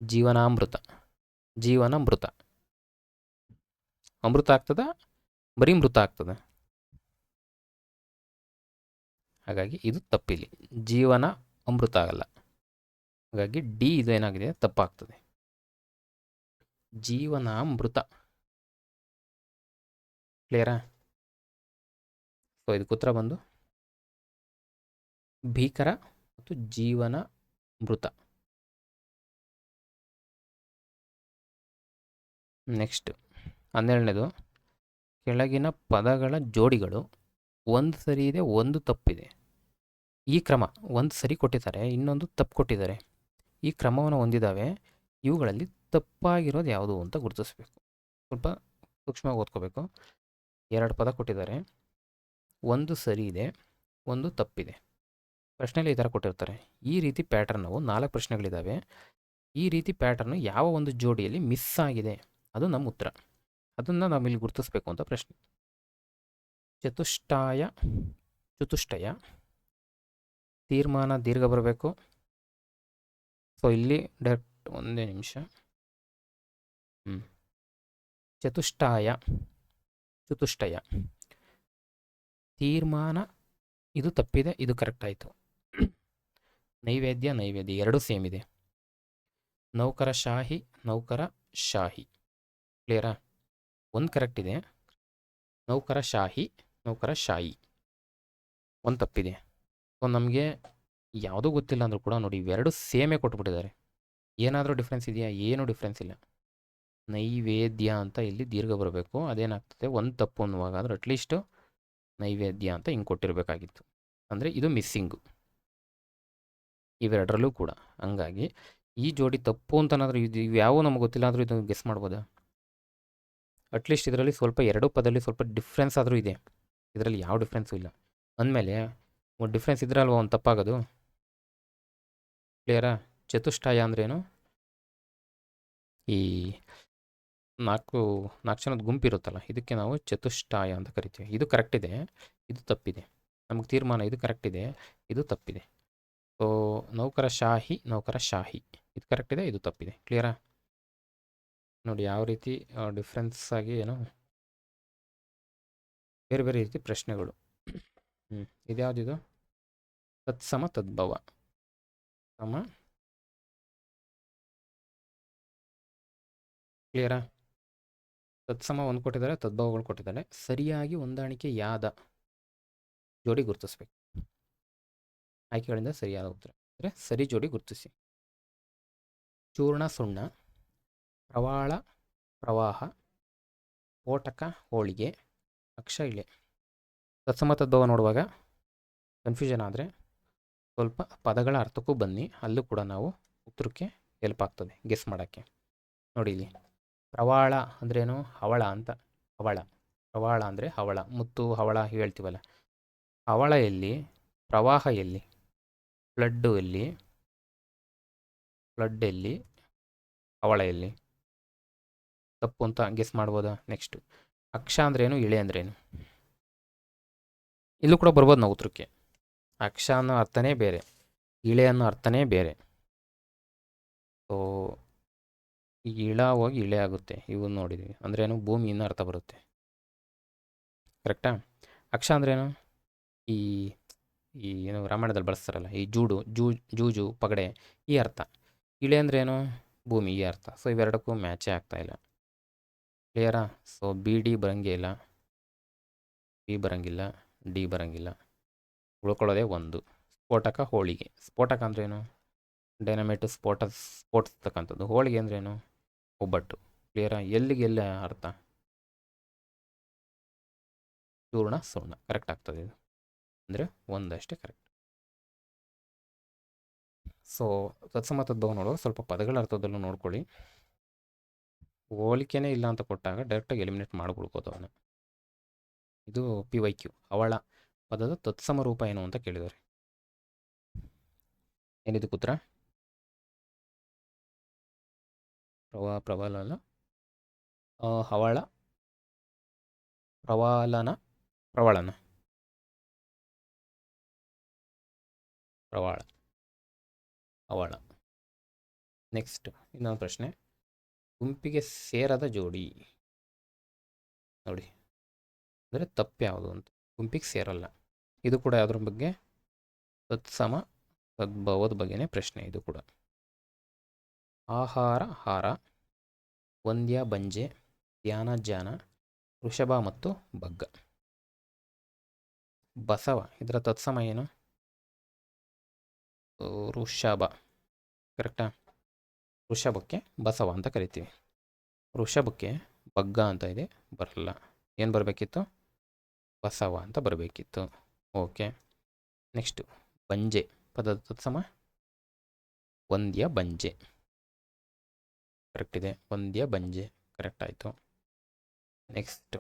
ಜೀವನಾಮೃತ, ಜೀವನ ಮೃತ. ಅಮೃತ ಆಗ್ತದ, ಬರೀ ಮೃತ ಆಗ್ತದೆ. ಹಾಗಾಗಿ ಇದು ತಪ್ಪಿಲ್ಲಿ. ಜೀವನ ಅಮೃತ ಆಗಲ್ಲ. ಹಾಗಾಗಿ ಡಿ ಇದು ಏನಾಗಿದೆ? ತಪ್ಪಾಗ್ತದೆ. ಜೀವನಾಮೃತ. ಕ್ಲಿಯರಾ? ಸೊ ಇದಕ್ಕೆ ಉತ್ತರ ಬಂದು ಭೀಕರ ಮತ್ತು ಜೀವನ ಮೃತ. ನೆಕ್ಸ್ಟ್ 12ನೇದು, ಕೆಳಗಿನ ಪದಗಳ ಜೋಡಿಗಳು ಒಂದು ಸರಿ ಇದೆ, ಒಂದು ತಪ್ಪಿದೆ. ಈ ಕ್ರಮ ಒಂದು ಸರಿ ಕೊಟ್ಟಿದ್ದಾರೆ, ಇನ್ನೊಂದು ತಪ್ಪು ಕೊಟ್ಟಿದ್ದಾರೆ. ಈ ಕ್ರಮವನ್ನು ಹೊಂದಿದ್ದಾವೆ. ಇವುಗಳಲ್ಲಿ ತಪ್ಪಾಗಿರೋದು ಯಾವುದು ಅಂತ ಗುರುತಿಸ್ಬೇಕು. ಸ್ವಲ್ಪ ಸೂಕ್ಷ್ಮವಾಗಿ ಓದ್ಕೋಬೇಕು. 2 ಪದ ಕೊಟ್ಟಿದ್ದಾರೆ, ಒಂದು ಸರಿ ಇದೆ, ಒಂದು ತಪ್ಪಿದೆ. ಪ್ರಶ್ನೆಯಲ್ಲಿ ಈ ಥರ ಕೊಟ್ಟಿರ್ತಾರೆ. ಈ ರೀತಿ ಪ್ಯಾಟರ್ನವು 4 ಪ್ರಶ್ನೆಗಳಿದ್ದಾವೆ. ಈ ರೀತಿ ಪ್ಯಾಟರ್ನು ಯಾವ ಒಂದು ಜೋಡಿಯಲ್ಲಿ ಮಿಸ್ ಆಗಿದೆ, ಅದು ನಮ್ಮ ಉತ್ತರ. ಅದನ್ನು ನಾವು ಇಲ್ಲಿ ಗುರುತಿಸ್ಬೇಕು ಅಂತ ಪ್ರಶ್ನೆ. ಚತುಷ್ಟಯ, ತೀರ್ಮಾನ ದೀರ್ಘ ಬರಬೇಕು. ಸೊ ಇಲ್ಲಿ ಡೈರೆಕ್ಟ್ ಒಂದೇ ನಿಮಿಷ. ಚತುಷ್ಟಯ, ತೀರ್ಮಾನ ಇದು ತಪ್ಪಿದೆ, ಇದು ಕರೆಕ್ಟ್ ಆಯಿತು. ನೈವೇದ್ಯ ನೈವೇದ್ಯ ಎರಡೂ ಸೇಮ್ ಇದೆ. ನೌಕರ ಶಾಹಿ ನೌಕರ ಶಾಹಿ. ಕ್ಲಿಯರಾ? ಒಂದು ಕರೆಕ್ಟ್ ಇದೆ, ನೌಕರ ಶಾಹಿ ನೌಕರ ಶಾಯಿ. ಒಂದು ತಪ್ಪಿದೆ. ಸೊ ನಮಗೆ ಯಾವುದೂ ಗೊತ್ತಿಲ್ಲ ಅಂದರೂ ಕೂಡ ನೋಡಿ ಇವೆರಡು ಸೇಮೇ ಕೊಟ್ಬಿಟ್ಟಿದ್ದಾರೆ. ಏನಾದರೂ ಡಿಫ್ರೆನ್ಸ್ ಇದೆಯಾ? ಏನೂ ಡಿಫ್ರೆನ್ಸ್ ಇಲ್ಲ. ನೈವೇದ್ಯ ಅಂತ ಇಲ್ಲಿ ದೀರ್ಘ ಬರಬೇಕು. ಅದೇನಾಗ್ತದೆ, ಒಂದು ತಪ್ಪು ಅನ್ನುವಾಗ ಆದರೆ ಅಟ್ಲೀಸ್ಟು ನೈವೇದ್ಯ ಅಂತ ಹಿಂಗೆ ಕೊಟ್ಟಿರಬೇಕಾಗಿತ್ತು. ಅಂದರೆ ಇದು ಮಿಸ್ಸಿಂಗು ಇವೆರಡರಲ್ಲೂ ಕೂಡ. ಹಂಗಾಗಿ ಈ ಜೋಡಿ ತಪ್ಪು ಅಂತನಾದರೂ ಇದು ಇವ್ಯಾವೂ ನಮಗೆ ಗೊತ್ತಿಲ್ಲ ಆದರೂ ಇದು ಗೆಸ್ ಮಾಡ್ಬೋದಾ? ಅಟ್ಲೀಸ್ಟ್ ಇದರಲ್ಲಿ ಸ್ವಲ್ಪ ಎರಡೂ ಪದದಲ್ಲಿ ಸ್ವಲ್ಪ ಡಿಫ್ರೆನ್ಸ್ ಆದರೂ ಇದೆ. ಇದರಲ್ಲಿ ಯಾವ ಡಿಫ್ರೆನ್ಸು ಇಲ್ಲ ಅಂದಮೇಲೆ ಒಂದು ಡಿಫ್ರೆನ್ಸ್ ಇದ್ರೆ ಅಲ್ವಾ ಒಂದು ತಪ್ಪಾಗೋದು. ಕ್ಲಿಯರಾ? ಚತುಷ್ಟಯ ಅಂದ್ರೇನು? ಈ ನಾಲ್ಕು ಜನದ ಗುಂಪಿರುತ್ತಲ್ಲ, ಇದಕ್ಕೆ ನಾವು ಚತುಷ್ಟಯ ಅಂತ ಕರಿತೀವಿ. ಇದು ಕರೆಕ್ಟ್ ಇದೆ, ಇದು ತಪ್ಪಿದೆ. ನಮಗೆ ತೀರ್ಮಾನ ಇದು ಕರೆಕ್ಟ್ ಇದೆ, ಇದು ತಪ್ಪಿದೆ. ಸೊ ನೌಕರ ಶಾಹಿ ನೌಕರ ಶಾಹಿ ಇದು ಕರೆಕ್ಟ್ ಇದೆ, ಇದು ತಪ್ಪಿದೆ. ಕ್ಲಿಯರಾ? ನೋಡಿ ಯಾವ ರೀತಿ ಡಿಫ್ರೆನ್ಸ್ ಆಗಿ ಏನು ಬೇರೆ ಬೇರೆ ರೀತಿ ಪ್ರಶ್ನೆಗಳು. ಇದ್ಯಾವುದಿದು? ತತ್ಸಮ ತದ್ಭವ ಸಮ. ಕ್ಲಿಯರಾ? ತತ್ಸಮ ಒಂದು ಕೊಟ್ಟಿದ್ದಾರೆ, ತದ್ಭವಗಳು ಕೊಟ್ಟಿದ್ದಾರೆ. ಸರಿಯಾಗಿ ಹೊಂದಾಣಿಕೆ ಯಾದ ಜೋಡಿ ಗುರುತಿಸ್ಬೇಕು. ಆಯ್ಕೆಗಳಿಂದ ಸರಿಯಾದ ಉತ್ತರ ಅಂದರೆ ಸರಿ ಜೋಡಿ ಗುರುತಿಸಿ. ಚೂರ್ಣ ಸುಣ್ಣ, ಪ್ರವಾಳ ಪ್ರವಾಹ, ಓಟಕ ಹೋಳಿಗೆ, ಅಕ್ಷ ಇಳೆ. ತತ್ಸಮ ತದ್ಭವ ನೋಡುವಾಗ ಕನ್ಫ್ಯೂಷನ್ ಆದರೆ ಸ್ವಲ್ಪ ಪದಗಳ ಅರ್ಥಕ್ಕೂ ಬನ್ನಿ, ಅಲ್ಲೂ ಕೂಡ ನಾವು ಉತ್ತರಕ್ಕೆ ಹೆಲ್ಪ್ ಆಗ್ತದೆ ಗೆಸ್ ಮಾಡೋಕ್ಕೆ. ನೋಡಿ ಇಲ್ಲಿ ಪ್ರವಾಳ ಅಂದ್ರೇನು? ಹವಳ ಅಂತ. ಹವಳ, ಪ್ರವಾಳ ಅಂದರೆ ಹವಳ, ಮುತ್ತು ಹವಳ ಹೇಳ್ತೀವಲ್ಲ. ಹವಳ ಎಲ್ಲಿ? ಪ್ರವಾಹ ಎಲ್ಲಿ? ಫ್ಲಡ್ಡು ಎಲ್ಲಿ? ಫ್ಲಡ್ ಎಲ್ಲಿ? ಹವಳ ಎಲ್ಲಿ? ತಪ್ಪು ಅಂತ ಗೆಸ್ ಮಾಡ್ಬೋದಾ? ನೆಕ್ಸ್ಟು ಅಕ್ಷ ಅಂದ್ರೇನು? ಇಳೆ ಅಂದ್ರೇನು? ಇಲ್ಲೂ ಕೂಡ ಬರ್ಬೋದು ನಾವು ಉತ್ತರಕ್ಕೆ. ಅಕ್ಷ ಅನ್ನೋ ಅರ್ಥನೇ ಬೇರೆ, ಇಳೆ ಅನ್ನೋ ಅರ್ಥನೇ ಬೇರೆ. ಸೊ ಈಗ ಇಳ ಹೋಗಿ ಇಳೆ ಆಗುತ್ತೆ, ಇವು ನೋಡಿದ್ವಿ. ಅಂದ್ರೇನು? ಭೂಮಿ ಇನ್ನೂ ಅರ್ಥ ಬರುತ್ತೆ. ಕರೆಕ್ಟಾ? ಅಕ್ಷ ಅಂದ್ರೇನು? ಈ ಏನು ರಾಮಾಯಣದಲ್ಲಿ ಬಳಸ್ತಾರಲ್ಲ, ಈ ಜೂಜು ಪಗಡೆ, ಈ ಅರ್ಥ. ಇಳೆ ಅಂದ್ರೇನು? ಭೂಮಿ, ಈ ಅರ್ಥ. ಸೊ ಇವೆರಡಕ್ಕೂ ಮ್ಯಾಚೇ ಆಗ್ತಾಯಿಲ್ಲ. ಕ್ಲಿಯರಾ? ಸೊ ಬಿ ಡಿ ಬರೋಂಗೇ ಇಲ್ಲ, ಬಿ ಬರೋಂಗಿಲ್ಲ, ಡಿ ಬರೋಂಗಿಲ್ಲ. ಉಳ್ಕೊಳ್ಳೋದೇ ಒಂದು. ಸ್ಫೋಟಕ ಹೋಳಿಗೆ. ಸ್ಫೋಟಕ ಅಂದ್ರೇನು? ಡೈನಮೈಟು ಸ್ಫೋಟಿಸ್ತಕ್ಕಂಥದ್ದು. ಹೋಳಿಗೆ ಅಂದ್ರೇನು? ಒಬ್ಬಟ್ಟು. ಕ್ಲಿಯರಾ? ಎಲ್ಲಿಗೆಲ್ಲ ಅರ್ಥ? ಚೂರ್ಣ ಸುಣ್ಣ ಕರೆಕ್ಟ್ ಆಗ್ತದೆ ಇದು. ಅಂದರೆ ಒಂದಷ್ಟೇ ಕರೆಕ್ಟ್. ಸೊ ತತ್ಸಮ ತದ್ಭವ ನೋಡುವಾಗ ಸ್ವಲ್ಪ ಪದಗಳ ಅರ್ಥದಲ್ಲೂ ನೋಡ್ಕೊಳ್ಳಿ. ಹೋಲಿಕೆನೇ ಇಲ್ಲ ಅಂತ ಕೊಟ್ಟಾಗ ಡೈರೆಕ್ಟಾಗಿ ಎಲಿಮಿನೇಟ್ ಮಾಡಿಬಿಡ್ಬೋದು ಅವನ್ನ. ಇದು PYQ. ಅವಳ ಪದದ ತತ್ಸಮ ರೂಪ ಏನು ಅಂತ ಕೇಳಿದ್ದಾರೆ. ಏನಿದಕ್ಕೆ ಉತ್ತರ? ಪ್ರವಾಲನ, ಹವಳ, ಪ್ರವಾಲನ, ಪ್ರವಳನ, ಪ್ರವಾಳ, ಅವಳ. ನೆಕ್ಸ್ಟ್ ಇನ್ನೊಂದು ಪ್ರಶ್ನೆ. ಗುಂಪಿಗೆ ಸೇರದ ಜೋಡಿ ನೋಡಿ, ಅಂದರೆ ತಪ್ಪು ಯಾವುದು ಅಂತ. ಗುಂಪಿಗೆ ಸೇರಲ್ಲ. ಇದು ಕೂಡ ಯಾವುದ್ರ ಬಗ್ಗೆ? ತತ್ಸಮ ತದ್ಭವದ ಬಗ್ಗೆನೇ ಪ್ರಶ್ನೆ ಇದು ಕೂಡ. ಆಹಾರ ಹಾರ, ವಂದ್ಯ ಬಂಜೆ, ಧ್ಯಾನ ಜಾನ, ವೃಷಭ ಮತ್ತು ಬಗ್ಗ. ಬಸವ ಇದರ ತತ್ಸಮ ಏನು? ವೃಷಭ. ಕರೆಕ್ಟಾ? ವೃಷಭಕ್ಕೆ ಬಸವ ಅಂತ ಕರಿತೀವಿ. ವೃಷಭಕ್ಕೆ ಬಗ್ಗ ಅಂತ ಇದೆ, ಬರಲ್ಲ. ಏನು ಬರಬೇಕಿತ್ತು? ಬಸವ ಅಂತ ಬರಬೇಕಿತ್ತು. ಓಕೆ. ನೆಕ್ಸ್ಟು ಬಂಜೆ ಪದದ ತತ್ಸಮ ವಂದ್ಯ ಬಂಜೆ. ಕರೆಕ್ಟ್ ಇದೆ, ವಂದ್ಯ ಬಂಜೆ ಕರೆಕ್ಟ್ ಆಯಿತು. ನೆಕ್ಸ್ಟು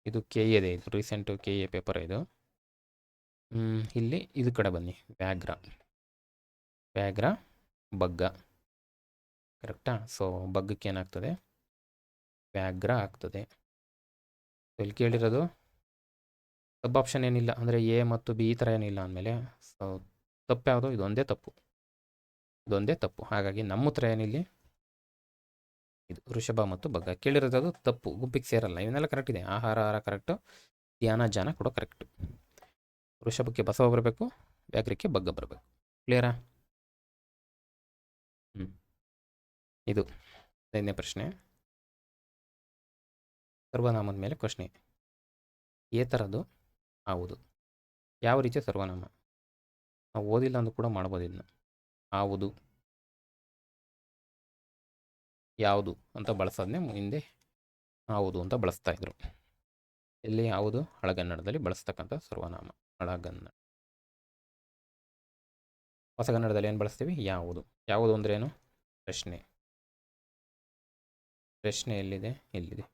ಇದು KA ಇದು ರೀಸೆಂಟು KA ಪೇಪರ್ ಇದು. ಇಲ್ಲಿ ಇದು ಕಡೆ ಬನ್ನಿ. ವ್ಯಾಘ್ರ, ವ್ಯಾಘ್ರ ಬಗ್ಗ. ಕರೆಕ್ಟಾ? ಸೊ ಬಗ್ಗಕ್ಕೆ ಏನಾಗ್ತದೆ? ವ್ಯಾಘ್ರ ಆಗ್ತದೆ. ಇಲ್ಲಿ ಕೇಳಿರೋದು ಸಬ್ ಆಪ್ಷನ್ ಏನಿಲ್ಲ, ಅಂದರೆ A ಮತ್ತು B ಈ ಥರ ಏನಿಲ್ಲ ಅಂದಮೇಲೆ ಸೊ ತಪ್ಪು ಯಾವುದು? ಇದೊಂದೇ ತಪ್ಪು, ಇದೊಂದೇ ತಪ್ಪು. ಹಾಗಾಗಿ ನಮ್ಮ ಉತ್ತರ ಏನಿಲ್ಲಿ? ಇದು ವೃಷಭ ಮತ್ತು ಬಗ್ಗ. ಕೇಳಿರೋದು ತಪ್ಪು, ಗುಂಪಿಗೆ ಸೇರಲ್ಲ. ಇವನ್ನೆಲ್ಲ ಕರೆಕ್ಟ್ ಇದೆ. ಆಹಾರ ಕರೆಕ್ಟು, ಧ್ಯಾನ ಜಾನ ಕೂಡ ಕರೆಕ್ಟು. ವೃಷಭಕ್ಕೆ ಬಸವ ಬರಬೇಕು, ವ್ಯಾಘ್ರಕ್ಕೆ ಬಗ್ಗ ಬರಬೇಕು. ಕ್ಲಿಯರಾ? ಇದು 5ನೇ ಪ್ರಶ್ನೆ. ಸರ್ವನಾಮದ ಮೇಲೆ ಪ್ರಶ್ನೆ. ಏ ಥರದ್ದು ಆವುದು. ಯಾವ ರೀತಿಯ ಸರ್ವನಾಮ? ನಾವು ಓದಿಲ್ಲ ಅಂದ್ರೂ ಕೂಡ ಮಾಡ್ಬೋದು ಇದನ್ನ. ಆವುದು, ಯಾವುದು ಅಂತ ಬಳಸೋದನ್ನೇ ಹಿಂದೆ ಆವುದು ಅಂತ ಬಳಸ್ತಾ ಇದ್ರು. ಇಲ್ಲಿ ಯಾವುದು ಹಳಗನ್ನಡದಲ್ಲಿ ಬಳಸ್ತಕ್ಕಂಥ ಸರ್ವನಾಮ. ಹಳಗನ್ನಡ. ಹೊಸಗನ್ನಡದಲ್ಲಿ ಏನು ಬಳಸ್ತೀವಿ? ಯಾವುದು. ಯಾವುದು ಅಂದ್ರೆ ಏನು? ಪ್ರಶ್ನೆ. ಪ್ರಶ್ನೆ ಎಲ್ಲಿದೆ? ಎಲ್ಲಿದೆ.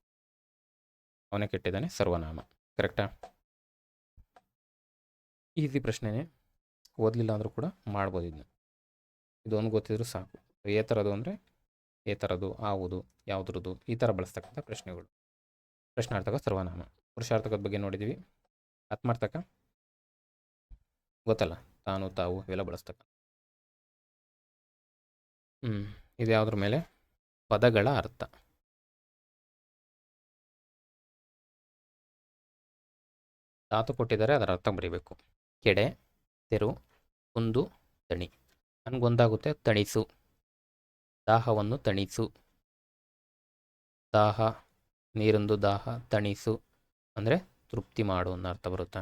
ಅವನೇ ಕೆಟ್ಟಿದ್ದಾನೆ ಸರ್ವನಾಮ. ಕರೆಕ್ಟಾ? ಈಸಿ ಪ್ರಶ್ನೆನೇ, ಓದಲಿಲ್ಲ ಅಂದರೂ ಕೂಡ ಮಾಡ್ಬೋದು ಇದನ್ನ. ಇದೊಂದು ಗೊತ್ತಿದ್ರು ಸಾಕು. ಏ ಥರದ್ದು ಅಂದರೆ ಏ ಥರದ್ದು, ಆವುದು, ಯಾವುದ್ರದ್ದು, ಈ ಥರ ಬಳಸ್ತಕ್ಕಂಥ ಪ್ರಶ್ನೆಗಳು. ಪ್ರಶ್ನಾರ್ಥಕ ಸರ್ವನಾಮ. ಪುರುಷಾರ್ಥಕದ ಬಗ್ಗೆ ನೋಡಿದ್ದೀವಿ. ಆತ್ಮಾರ್ಥಕ ಗೊತ್ತಲ್ಲ, ತಾನು, ತಾವು ಇವೆಲ್ಲ ಬಳಸ್ತಕ್ಕ. ಇದು ಯಾವುದ್ರ ಮೇಲೆ? ಪದಗಳ ಅರ್ಥ. ಧಾತು ಕೊಟ್ಟಿದ್ದಾರೆ, ಅದರ ಅರ್ಥ ಬರೀಬೇಕು. ಕೆಡೆ, ತೆರು, ಕುಂದು, ತಣಿ. ನನಗೊಂದಾಗುತ್ತೆ ತಣಿಸು. ದಾಹವನ್ನು ತಣಿಸು. ದಾಹ, ನೀರೊಂದು ದಾಹ, ತಣಿಸು ಅಂದರೆ ತೃಪ್ತಿ ಮಾಡು ಅನ್ನೋ ಅರ್ಥ ಬರುತ್ತಾ?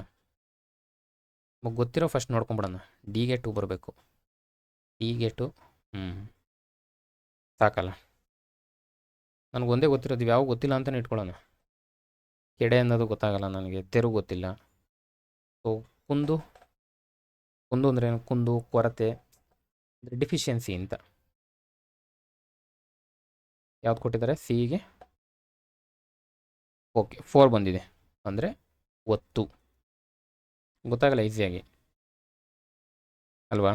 ಗೊತ್ತಿರೋ ಫಸ್ಟ್ ನೋಡ್ಕೊಂಬಿಡೋಣ. ಡಿಗೆ 2 ಬರಬೇಕು. ಡಿಗೆ 2 ಸಾಕಲ್ಲ. ನನಗೊಂದೇ ಗೊತ್ತಿರೋದು, ಯಾವ ಗೊತ್ತಿಲ್ಲ ಅಂತಲೇ ಇಟ್ಕೊಳ್ಳೋಣ. ಕೆಡೆ ಅನ್ನೋದು ಗೊತ್ತಾಗಲ್ಲ ನನಗೆ, ತೆರು ಗೊತ್ತಿಲ್ಲ. ಸೊ ಕುಂದು, ಕುಂದು ಅಂದ್ರೆ ಏನು? ಕುಂದು ಕೊರತೆ, ಅಂದರೆ ಡಿಫಿಷಿಯನ್ಸಿ ಅಂತ. ಯಾವ್ದು ಕೊಟ್ಟಿದ್ದಾರೆ? ಸಿಗೆ ಓಕೆ 4 ಬಂದಿದೆ, ಅಂದರೆ ಒತ್ತು. ಗೊತ್ತಾಗಲ್ಲ ಈಸಿಯಾಗಿ ಅಲ್ವಾ?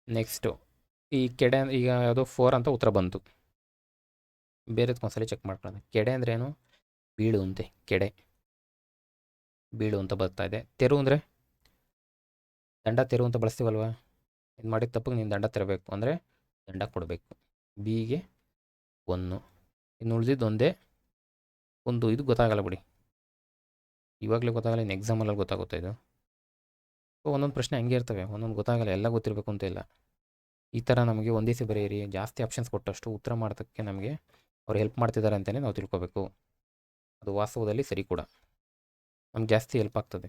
ನೆಕ್ಸ್ಟು ಈ ಕೆಡೆ, ಈಗ ಯಾವುದೋ 4 ಅಂತ ಉತ್ತರ ಬಂತು. ಬೇರೆದಕ್ಕೊಂದ್ಸಲಿ ಚೆಕ್ ಮಾಡ್ಕೊಳ್ಳೋಣ. ಕೆಡೆ ಅಂದ್ರೆ ಏನು? ಬೀಳು ಅಂತೆ. ಕೆಡೆ ಬೀಳು ಅಂತ ಬರ್ತಾ ಇದೆ. ತೆರು ಅಂದರೆ ದಂಡ ತೆರು ಅಂತ ಬಳಸ್ತೀವಲ್ವಾ? ಇದು ಮಾಡಿದ ತಪ್ಪಿಗೆ ನೀನು ದಂಡ ತೆರಬೇಕು ಅಂದರೆ ದಂಡ ಕೊಡಬೇಕು. ಬಿಗೆ 1. ಇನ್ನು ಉಳಿದಿದ್ದು ಒಂದೇ ಒಂದು. ಇದು ಗೊತ್ತಾಗಲ್ಲ ಬಿಡಿ, ಇವಾಗಲೇ ಗೊತ್ತಾಗಲ್ಲ, ಇನ್ನು ಎಕ್ಸಾಮಲ್ಲಿ ಗೊತ್ತಾಗುತ್ತೆ ಇದು. ಒಂದೊಂದು ಪ್ರಶ್ನೆ ಹಂಗೆ ಇರ್ತವೆ, ಒಂದೊಂದು ಗೊತ್ತಾಗಲ್ಲ, ಎಲ್ಲ ಗೊತ್ತಿರಬೇಕು ಅಂತ ಇಲ್ಲ. ಈ ಥರ ನಮಗೆ ಒಂದಿಸಿ ಬರೆಯಿರಿ, ಜಾಸ್ತಿ ಆಪ್ಷನ್ಸ್ ಕೊಟ್ಟಷ್ಟು ಉತ್ತರ ಮಾಡೋದಕ್ಕೆ ನಮಗೆ ಅವ್ರು ಹೆಲ್ಪ್ ಮಾಡ್ತಿದ್ದಾರೆ ಅಂತಲೇ ನಾವು ತಿಳ್ಕೊಬೇಕು. ಅದು ವಾಸ್ತವದಲ್ಲಿ ಸರಿ ಕೂಡ, ನಮ್ಗೆ ಜಾಸ್ತಿ ಹೆಲ್ಪ್ ಆಗ್ತದೆ.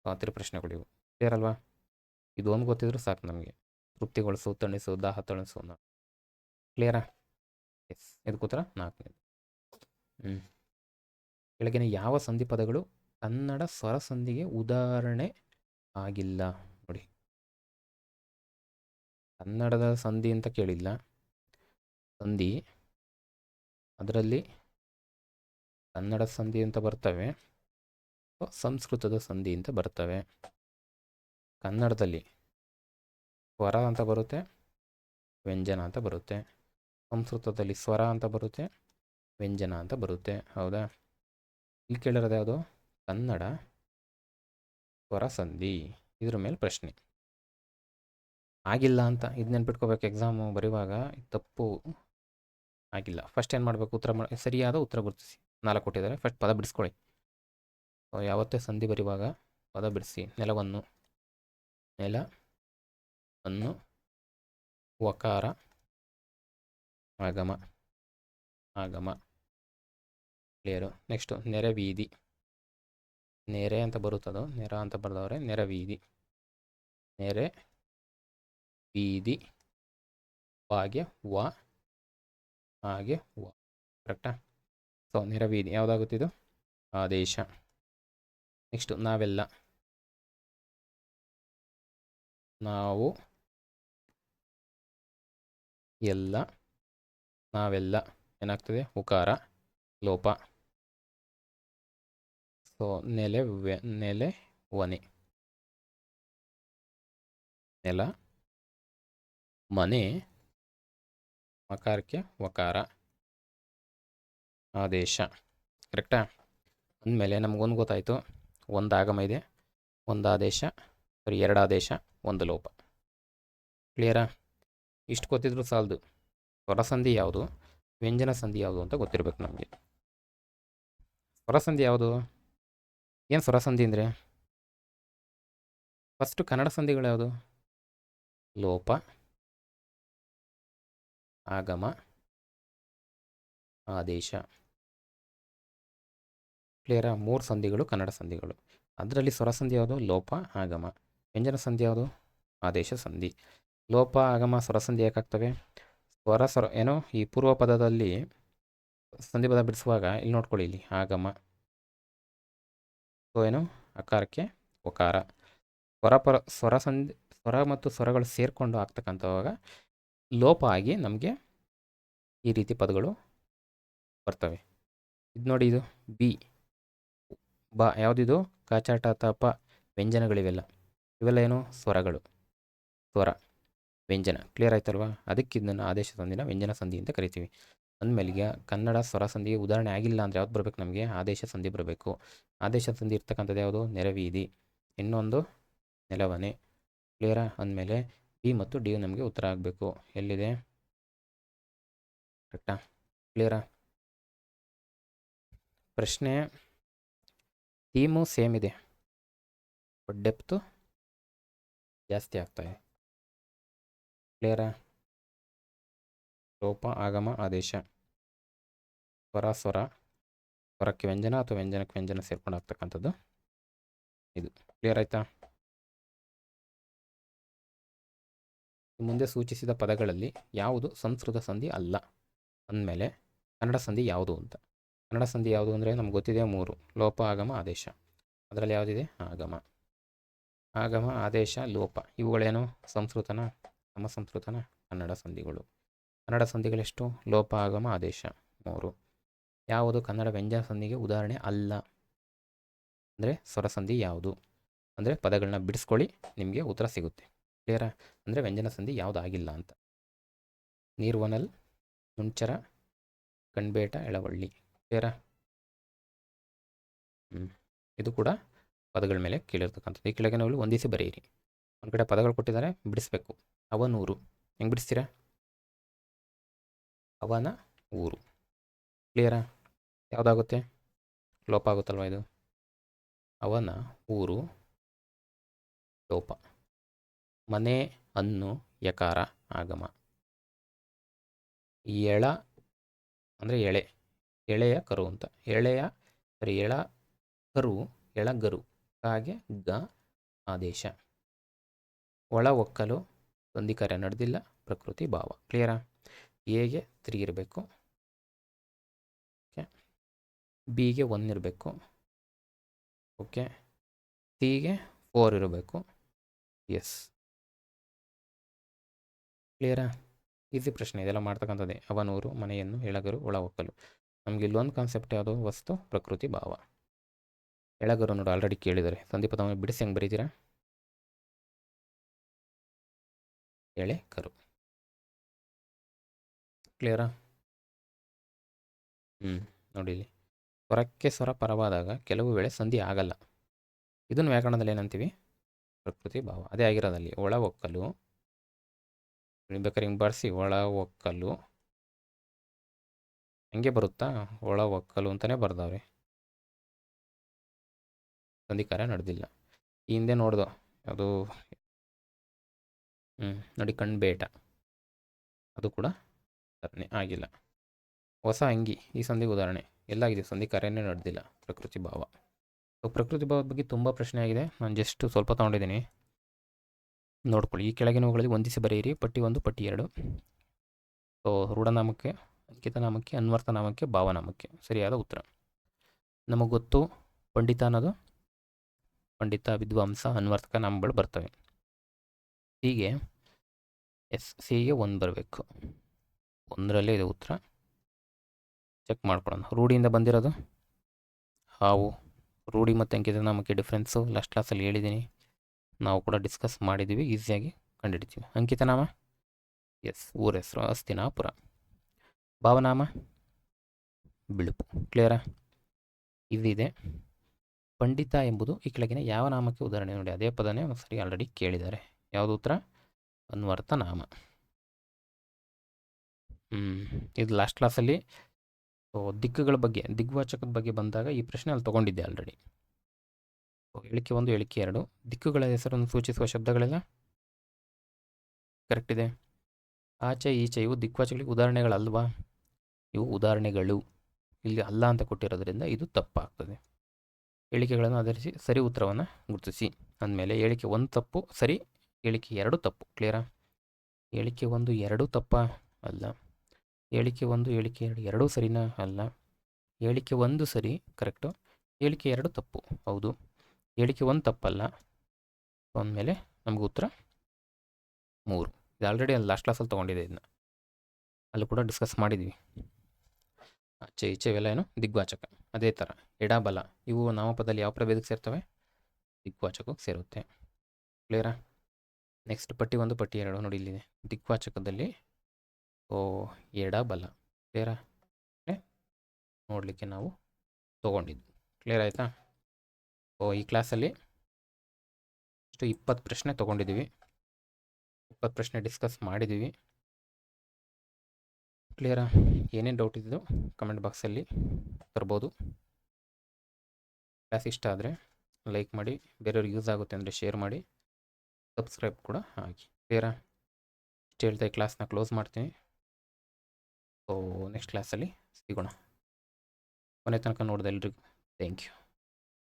ಆ ಥರ ಪ್ರಶ್ನೆಗಳು ಇವು. ಕ್ಲಿಯರ್ ಅಲ್ವಾ? ಇದು ಒಂದು ಗೊತ್ತಿದ್ರು ಸಾಕು ನಮಗೆ. ತೃಪ್ತಿಗೊಳಿಸು, ತಣಿಸು, ದಾಹ ತಣಿಸು ಅನ್ನೋ. ಕ್ಲಿಯರಾ? ಎಸ್. ಇದಕ್ಕೆ ಉತ್ತರ 4ನೇದು. ಕೆಳಗಿನ ಯಾವ ಸಂಧಿ ಪದಗಳು ಕನ್ನಡ ಸ್ವರ ಸಂಧಿಗೆ ಉದಾಹರಣೆ ಆಗಿಲ್ಲ? ನೋಡಿ, ಕನ್ನಡದ ಸಂಧಿ ಅಂತ ಕೇಳಿಲ್ಲ. ಸಂಧಿ ಅದರಲ್ಲಿ ಕನ್ನಡ ಸಂಧಿ ಅಂತ ಬರ್ತವೆ, ಸಂಸ್ಕೃತದ ಸಂಧಿ ಅಂತ ಬರ್ತವೆ. ಕನ್ನಡದಲ್ಲಿ ಸ್ವರ ಅಂತ ಬರುತ್ತೆ, ವ್ಯಂಜನ ಅಂತ ಬರುತ್ತೆ. ಸಂಸ್ಕೃತದಲ್ಲಿ ಸ್ವರ ಅಂತ ಬರುತ್ತೆ, ವ್ಯಂಜನ ಅಂತ ಬರುತ್ತೆ. ಹೌದಾ? ಇಲ್ಲಿ ಕೇಳಿರೋದು ಯಾವುದು? ಕನ್ನಡ ಸ್ವರ ಸಂಧಿ. ಇದ್ರ ಮೇಲೆ ಪ್ರಶ್ನೆ ಆಗಿಲ್ಲ ಅಂತ ಇದು ನೆನ್ಪಿಟ್ಕೋಬೇಕು. ಎಕ್ಸಾಮು ಬರೆಯುವಾಗ ತಪ್ಪು ಆಗಿಲ್ಲ. ಫಸ್ಟ್ ಏನು ಮಾಡಬೇಕು? ಉತ್ತರ ಸರಿಯಾದ ಉತ್ತರ ಗುರುತಿಸಿ. 4 ಕೊಟ್ಟಿದ್ದಾರೆ, ಫಸ್ಟ್ ಪದ ಬಿಡಿಸ್ಕೊಳ್ಳಿ. ಯಾವತ್ತೇ ಸಂಧಿ ಬರೆಯುವಾಗ ಪದ ಬಿಡಿಸಿ. ನೆಲವನ್ನು, ನೆಲ ಅನ್ನು, ವಕಾರ, ಆಗಮ, ಆಗಮ. ಕ್ಲಿಯರು? ನೆಕ್ಸ್ಟು ನೆರವೀದಿ. ನೆರೆ ಅಂತ ಬರುತ್ತದು, ನೆರ ಅಂತ ಬರೆದವ್ರೆ, ನೆರವೀದಿ. ನೆರೆ ಬೀದಿ, ವಾಗೆ ವ, ಹಾಗೆ ವ. ಕರೆಕ್ಟಾ? ಸೊ ನೆರವೀದಿ ಯಾವುದಾಗುತ್ತಿದ್ದು? ಆದೇಶ. ನೆಕ್ಸ್ಟು ನಾವೆಲ್ಲ. ನಾವು, ಎಲ್ಲ, ನಾವೆಲ್ಲ ಏನಾಗ್ತದೆ? ಉಕಾರ, ಲೋಪ. ಸೊ ನೆಲೆ, ನೆಲೆ ವನೆ. ನೆಲ, ಮನೆ, ಮಕಾರಕ್ಕೆ ವಕಾರ, ಆದೇಶ. ಕರೆಕ್ಟಾ? ಅಂದಮೇಲೆ ನಮಗೊಂದು ಗೊತ್ತಾಯಿತು, ಒಂದು ಆಗಮ ಇದೆ, ಒಂದು ಆದೇಶ, 2 ಆದೇಶ, 1 ಲೋಪ. ಕ್ಲಿಯರಾ? ಇಷ್ಟು ಗೊತ್ತಿದ್ರು ಸಾಲದು. ಸ್ವರಸಂಧಿ ಯಾವುದು, ವ್ಯಂಜನ ಸಂಧಿ ಯಾವುದು ಅಂತ ಗೊತ್ತಿರಬೇಕು ನಮಗೆ. ಸ್ವರಸಂಧಿ ಯಾವುದು? ಏನು ಸ್ವರಸಂಧಿ ಅಂದರೆ? ಫಸ್ಟು ಕನ್ನಡ ಸಂಧಿಗಳು ಯಾವುದು? ಲೋಪ, ಆಗಮ, ಆದೇಶ. ಕ್ಲಿಯರಾ? 3 ಸಂಧಿಗಳು ಕನ್ನಡ ಸಂಧಿಗಳು. ಅದರಲ್ಲಿ ಸ್ವರ ಸಂಧಿ ಯಾವುದು? ಲೋಪ, ಆಗಮ. ವ್ಯಂಜನ ಸಂಧಿ ಯಾವುದು? ಆದೇಶ ಸಂಧಿ. ಲೋಪ, ಆಗಮ, ಸ್ವರ ಸಂಧಿ ಯಾಕಾಗ್ತವೆ? ಏನೋ ಈ ಪೂರ್ವ ಪದದಲ್ಲಿ ಸಂಧಿ ಪದ ಬಿಡಿಸುವಾಗ ಇಲ್ಲಿ ನೋಡ್ಕೊಳ್ಳಿ, ಇಲ್ಲಿ ಆಗಮ. ಸೊ ಏನು? ಅಕಾರಕ್ಕೆ ಒಕಾರ. ಸ್ವರ ಮತ್ತು ಸ್ವರಗಳು ಸೇರಿಕೊಂಡು ಆಗ್ತಕ್ಕಂಥವಾಗ ಲೋಪ ಆಗಿ ನಮಗೆ ಈ ರೀತಿ ಪದಗಳು ಬರ್ತವೆ. ಇದು ನೋಡಿ, ಇದು ಬಿ, ಬ. ಯಾವುದಿದು? ಕಾಚಾಟ, ತಪ, ವ್ಯಂಜನಗಳಿವೆಲ್ಲ. ಇವೆಲ್ಲ ಏನು? ಸ್ವರಗಳು. ಸ್ವರ, ವ್ಯಂಜನ. ಕ್ಲಿಯರ್ ಆಯ್ತಲ್ವಾ? ಅದಕ್ಕೆ ಇದನ್ನು ಆದೇಶ ಸಂಧಿನ ವ್ಯಂಜನ ಸಂಧಿ ಅಂತ ಕರಿತೀವಿ. ಅಂದಮೇಲೆ ಈಗ ಕನ್ನಡ ಸ್ವರ ಸಂಧಿಗೆ ಉದಾಹರಣೆ ಆಗಿಲ್ಲ ಅಂದರೆ ಯಾವ್ದು ಬರಬೇಕು ನಮಗೆ? ಆದೇಶ ಸಂಧಿ ಬರಬೇಕು. ಆದೇಶ ಸಂಧಿ ಇರ್ತಕ್ಕಂಥದ್ದು ಯಾವುದು? ನೆರವೀದಿ, ಇನ್ನೊಂದು ನೆಲವನೆ. ಕ್ಲಿಯರಾ? ಅಂದಮೇಲೆ ಬಿ ಮತ್ತು ಡಿ ನಮಗೆ ಉತ್ತರ ಆಗಬೇಕು. ಎಲ್ಲಿದೆ? ಕರೆಕ್ಟಾ? ಕ್ಲಿಯರಾ? ಪ್ರಶ್ನೆ ಥೀಮು ಸೇಮ್ ಇದೆ, ಬಟ್ ಡೆಪ್ತು ಜಾಸ್ತಿ ಆಗ್ತಾಯಿದೆ. ಕ್ಲಿಯರಾ? ಲೋಪ, ಆಗಮ, ಆದೇಶ. ಸ್ವರಕ್ಕೆ ವ್ಯಂಜನ ಅಥವಾ ವ್ಯಂಜನಕ್ಕೆ ವ್ಯಂಜನ ಸೇರ್ಕೊಂಡು ಆಗ್ತಕ್ಕಂಥದ್ದು ಇದು. ಕ್ಲಿಯರ್ ಆಯ್ತಾ? ಮುಂದೆ ಸೂಚಿಸಿದ ಪದಗಳಲ್ಲಿ ಯಾವುದು ಸಂಸ್ಕೃತ ಸಂಧಿ ಅಲ್ಲ ಅಂದಮೇಲೆ ಕನ್ನಡ ಸಂಧಿ ಯಾವುದು ಅಂತ. ಕನ್ನಡ ಸಂಧಿ ಯಾವುದು ಅಂದರೆ ನಮ್ಗೆ ಗೊತ್ತಿದೆ 3: ಲೋಪ, ಆಗಮ, ಆದೇಶ. ಅದರಲ್ಲಿ ಯಾವುದಿದೆ? ಆಗಮ. ಆಗಮ, ಆದೇಶ, ಲೋಪ. ಇವುಗಳೇನು? ಸಂಸ್ಕೃತನ, ಸಮಸಂಸ್ಕೃತನ, ಕನ್ನಡ ಸಂಧಿಗಳು. ಕನ್ನಡ ಸಂಧಿಗಳೆಷ್ಟು? ಲೋಪ, ಆಗಮ, ಆದೇಶ 3. ಯಾವುದು ಕನ್ನಡ ವ್ಯಂಜನ ಸಂಧಿಗೆ ಉದಾಹರಣೆ ಅಲ್ಲ ಅಂದರೆ ಸ್ವರ ಸಂಧಿ ಯಾವುದು ಅಂದರೆ ಪದಗಳನ್ನ ಬಿಡಿಸ್ಕೊಳ್ಳಿ, ನಿಮಗೆ ಉತ್ತರ ಸಿಗುತ್ತೆ. ಕ್ಲಿಯರಾ? ಅಂದರೆ ವ್ಯಂಜನ ಸಂಧಿ ಯಾವುದಾಗಿಲ್ಲ ಅಂತ. ನೀರ್ವನಲ್, ಮುಂಚರ, ಕಣ್ಬೇಟ, ಎಳವಳ್ಳಿ. ಕ್ಲಿಯರಾ? ಇದು ಕೂಡ ಪದಗಳ ಮೇಲೆ ಕೇಳಿರ್ತಕ್ಕಂಥದ್ದು. ಈ ಕೆಳಗಿನವುಗಳು ಹೊಂದಿಸಿ ಬರೆಯಿರಿ. ಒಂದು ಕಡೆ ಪದಗಳು ಕೊಟ್ಟಿದ್ದಾರೆ, ಬಿಡಿಸ್ಬೇಕು. ಅವನೂರು. ಹೆಂಗೆ ಬಿಡಿಸ್ತೀರಾ? ಅವನ ಊರು. ಕ್ಲಿಯರಾ? ಯಾವುದಾಗುತ್ತೆ? ಲೋಪ ಆಗುತ್ತಲ್ವ ಇದು. ಅವನ ಊರು ಲೋಪ. ಮನೆ, ಅನ್ನು, ಯಕಾರ, ಆಗಮ. ಎಳ ಅಂದರೆ ಎಳೆ, ಎಳೆಯ ಕರು ಅಂತ. ಎಳ ಕರು, ಎಳಗರು. ಹಾಗೆ ಗ, ಆದೇಶ. ಒಳ ಒಕ್ಕಲು, ಸಂಧಿ ಕಾರ್ಯ ನಡೆದಿಲ್ಲ, ಪ್ರಕೃತಿ ಭಾವ. ಕ್ಲಿಯರಾ? ಎಗೆ 3 ಇರಬೇಕು. ಓಕೆ. ಬಿಗೆ 1 ಇರಬೇಕು. ಓಕೆ. ಸಿಗೆ 4 ಇರಬೇಕು. ಎಸ್. ಕ್ಲಿಯರಾ? ಈಸಿ ಪ್ರಶ್ನೆ ಇದೆಲ್ಲ ಮಾಡ್ತಕ್ಕಂಥದ್ದೇ. ಅವನೂರು, ಮನೆಯನ್ನು, ಎಳಗರು, ಒಳ ಒಕ್ಕಲು. ನಮಗೆ ಇಲ್ಲೊಂದು ಕಾನ್ಸೆಪ್ಟ್ ಯಾವುದು? ವಸ್ತು, ಪ್ರಕೃತಿ, ಭಾವ. ಎಳಗರು ನೋಡಿ ಆಲ್ರೆಡಿ ಕೇಳಿದ್ದಾರೆ. ಸಂಧಿ ಪದವನ್ನು ಬಿಡಿಸಿ ಹೆಂಗೆ ಬರೀತೀರಾ? ಎಳೆ ಕರು. ಕ್ಲಿಯರಾ? ನೋಡಿ ಇಲ್ಲಿ ಸ್ವರಕ್ಕೆ ಸ್ವರ ಪರವಾದಾಗ ಕೆಲವು ವೇಳೆ ಸಂಧಿ ಆಗಲ್ಲ. ಇದನ್ನು ವ್ಯಾಕರಣದಲ್ಲಿ ಏನಂತೀವಿ? ಪ್ರಕೃತಿ ಭಾವ. ಅದೇ ಆಗಿರೋದಲ್ಲಿ ಒಳ ಒಕ್ಕಲು. ಬೇಕಾದ್ರೆ ಹಿಂಗೆ ಬರ್ಸಿ, ಒಳ ಒಕ್ಕಲು. ಹಂಗೆ ಬರುತ್ತಾ? ಒಳ ಒಕ್ಕಲು ಅಂತಲೇ ಬರ್ದವ್ರೆ. ಸಂಧಿ ಕಾರ್ಯ ನಡೆದಿಲ್ಲ. ಈ ಹಿಂದೆ ನೋಡ್ದೋ ಅದು ನೋಡಿ, ಕಣ್ಬೇಟ. ಅದು ಕೂಡ ಆಗಿಲ್ಲ. ಹೊಸ ಅಂಗಿ ಈ ಸಂಧಿಗೆ ಉದಾಹರಣೆ. ಎಲ್ಲಾಗಿದೆ, ಸಂಧಿ ಕಾರ್ಯನೇ ನಡೆದಿಲ್ಲ. ಪ್ರಕೃತಿ ಭಾವ. ಸೊ ಪ್ರಕೃತಿ ಭಾವದ ಬಗ್ಗೆ ತುಂಬ ಪ್ರಶ್ನೆ ಆಗಿದೆ. ನಾನು ಜಸ್ಟ್ ಸ್ವಲ್ಪ ತೊಗೊಂಡಿದ್ದೀನಿ, ನೋಡ್ಕೊಳ್ಳಿ. ಈ ಕೆಳಗಿನವುಗಳಲ್ಲಿ ಹೊಂದಿಸಿ ಬರೆಯಿರಿ. ಪಟ್ಟಿ 1, ಪಟ್ಟಿ 2. ಸೊ ರೂಢನಾಮಕ್ಕೆ, ಅಂಕಿತನಾಮಕ್ಕೆ, ಅನ್ವರ್ಥನಾಮಕ್ಕೆ, ಭಾವನಾಮಕ್ಕೆ ಸರಿಯಾದ ಉತ್ತರ. ನಮಗೆ ಗೊತ್ತು ಪಂಡಿತ ಅನ್ನೋದು ಪಂಡಿತ, ವಿದ್ವಾಂಸ, ಅನ್ವರ್ಥಕ ನಾಮಗಳು ಬರ್ತವೆ. ಹೀಗೆ ಸಿಗೆ 1 ಬರಬೇಕು. 1ರಲ್ಲೇ ಇದೆ ಉತ್ತರ. ಚೆಕ್ ಮಾಡ್ಕೊಳ್ಳೋಣ. ರೂಢಿಯಿಂದ ಬಂದಿರೋದು ಹಾವು. ರೂಢಿ ಮತ್ತು ಅಂಕಿತನಾಮಕ್ಕೆ ಡಿಫ್ರೆನ್ಸು ಲಾಸ್ಟ್ ಕ್ಲಾಸಲ್ಲಿ ಹೇಳಿದ್ದೀನಿ, ನಾವು ಕೂಡ ಡಿಸ್ಕಸ್ ಮಾಡಿದ್ದೀವಿ. ಈಸಿಯಾಗಿ ಕಂಡುಹಿಡಿತೀವಿ. ಅಂಕಿತನಾಮ ಊರ ಹೆಸರು ಹಸ್ತಿನಾಪುರ. ಭಾವನಾಮ ಬಿಳುಪು. ಕ್ಲಿಯರಾ? ಇದಿದೆ. ಪಂಡಿತ ಎಂಬುದು ಈ ಕೆಳಗಿನ ಯಾವ ನಾಮಕ್ಕೆ ಉದಾಹರಣೆ? ನೋಡಿ ಅದೇ ಪದನೇ ಸರಿ ಆಲ್ರೆಡಿ ಕೇಳಿದ್ದಾರೆ. ಯಾವುದು ಉತ್ತರ? ಅನ್ವರ್ಥ ನಾಮ. ಇದು ಲಾಸ್ಟ್ ಕ್ಲಾಸಲ್ಲಿ ದಿಕ್ಕುಗಳ ಬಗ್ಗೆ, ದಿಗ್ವಾಚಕದ ಬಗ್ಗೆ ಬಂದಾಗ ಈ ಪ್ರಶ್ನೆ ಅಲ್ಲಿ ತೊಗೊಂಡಿದ್ದೆ ಆಲ್ರೆಡಿ. ಹೇಳಿಕೆ 1, ಹೇಳಿಕೆ 2. ದಿಕ್ಕುಗಳ ಹೆಸರನ್ನು ಸೂಚಿಸುವ ಶಬ್ದಗಳೆಲ್ಲ ಕರೆಕ್ಟ್ ಇದೆ. ಆಚೆ ಈಚೆ ಇವು ದಿಕ್ವಾಚಕಗಳಿಗೆ ಉದಾಹರಣೆಗಳಲ್ವಾ? ಇವು ಉದಾಹರಣೆಗಳು. ಇಲ್ಲಿ ಅಲ್ಲ ಅಂತ ಕೊಟ್ಟಿರೋದ್ರಿಂದ ಇದು ತಪ್ಪಾಗ್ತದೆ. ಹೇಳಿಕೆಗಳನ್ನು ಆಧರಿಸಿ ಸರಿ ಉತ್ತರವನ್ನು ಗುರುತಿಸಿ ಅಂದಮೇಲೆ ಹೇಳಿಕೆ 1 ತಪ್ಪು ಸರಿ, ಹೇಳಿಕೆ 2 ತಪ್ಪು. ಕ್ಲಿಯರಾ? ಹೇಳಿಕೆ 1 2 ತಪ್ಪಾ? ಅಲ್ಲ. ಹೇಳಿಕೆ 1 ಹೇಳಿಕೆ 2 ಎರಡೂ ಸರಿನಾ? ಅಲ್ಲ. ಹೇಳಿಕೆ 1 ಸರಿ, ಕರೆಕ್ಟು. ಹೇಳಿಕೆ 2 ತಪ್ಪು, ಹೌದು. ಹೇಳಿಕೆ 1 ತಪ್ಪಲ್ಲ ಅಂದಮೇಲೆ ನಮಗೆ ಉತ್ತರ 3. ಇದು ಆಲ್ರೆಡಿ ಅಲ್ಲಿ ಲಾಸ್ಟ್ ಕ್ಲಾಸಲ್ಲಿ ತೊಗೊಂಡಿದೆ, ಇದನ್ನ ಅಲ್ಲೂ ಕೂಡ ಡಿಸ್ಕಸ್ ಮಾಡಿದ್ವಿ. ಆಚೆ ಈಚೆ ಇವೆಲ್ಲ ಏನು ದಿಗ್ವಾಚಕ. ಅದೇ ಥರ ಎಡ ಬಲ ಇವು ನಾಮಪದದಲ್ಲಿ ಯಾವ ಪ್ರಭೇದಕ್ಕೆ ಸೇರ್ತವೆ? ದಿಗ್ವಾಚಕಕ್ಕೆ ಸೇರುತ್ತೆ. ಕ್ಲಿಯರಾ? ನೆಕ್ಸ್ಟ್ ಪಟ್ಟಿ 1 ಪಟ್ಟಿ 2 ನೋಡಿ ಇಲ್ಲಿದೆ. ದಿಗ್ವಾಚಕದಲ್ಲಿ ಎಡ ಬಲ. ಕ್ಲಿಯರಾ? ನೋಡಲಿಕ್ಕೆ ನಾವು ತೊಗೊಂಡಿದ್ದು. ಕ್ಲಿಯರ್ ಆಯಿತಾ? ಈ ಕ್ಲಾಸಲ್ಲಿ ಇಷ್ಟು 20 ಪ್ರಶ್ನೆ ತೊಗೊಂಡಿದ್ದೀವಿ. 20 ಪ್ರಶ್ನೆ ಡಿಸ್ಕಸ್ ಮಾಡಿದ್ದೀವಿ. ಕ್ಲಿಯರಾ? ಏನೇನು ಡೌಟ್ ಇದ್ದು ಕಮೆಂಟ್ ಬಾಕ್ಸಲ್ಲಿ ತರ್ಬೋದು. ಕ್ಲಾಸ್ ಇಷ್ಟ ಆದರೆ ಲೈಕ್ ಮಾಡಿ, ಬೇರೆಯವ್ರಿಗೆ ಯೂಸ್ ಆಗುತ್ತೆ ಅಂದರೆ ಶೇರ್ ಮಾಡಿ, ಸಬ್ಸ್ಕ್ರೈಬ್ ಕೂಡ ಹಾಕಿ. ಕ್ಲಿಯರಾ? ಇಷ್ಟು ಹೇಳ್ತಾ ಈ ಕ್ಲಾಸ್ನ ಕ್ಲೋಸ್ ಮಾಡ್ತೀನಿ. ನೆಕ್ಸ್ಟ್ ಕ್ಲಾಸಲ್ಲಿ ಸಿಗೋಣ. ಕೊನೆ ತನಕ ನೋಡಿದೆ ಎಲ್ರಿಗೂ ಥ್ಯಾಂಕ್ ಯು.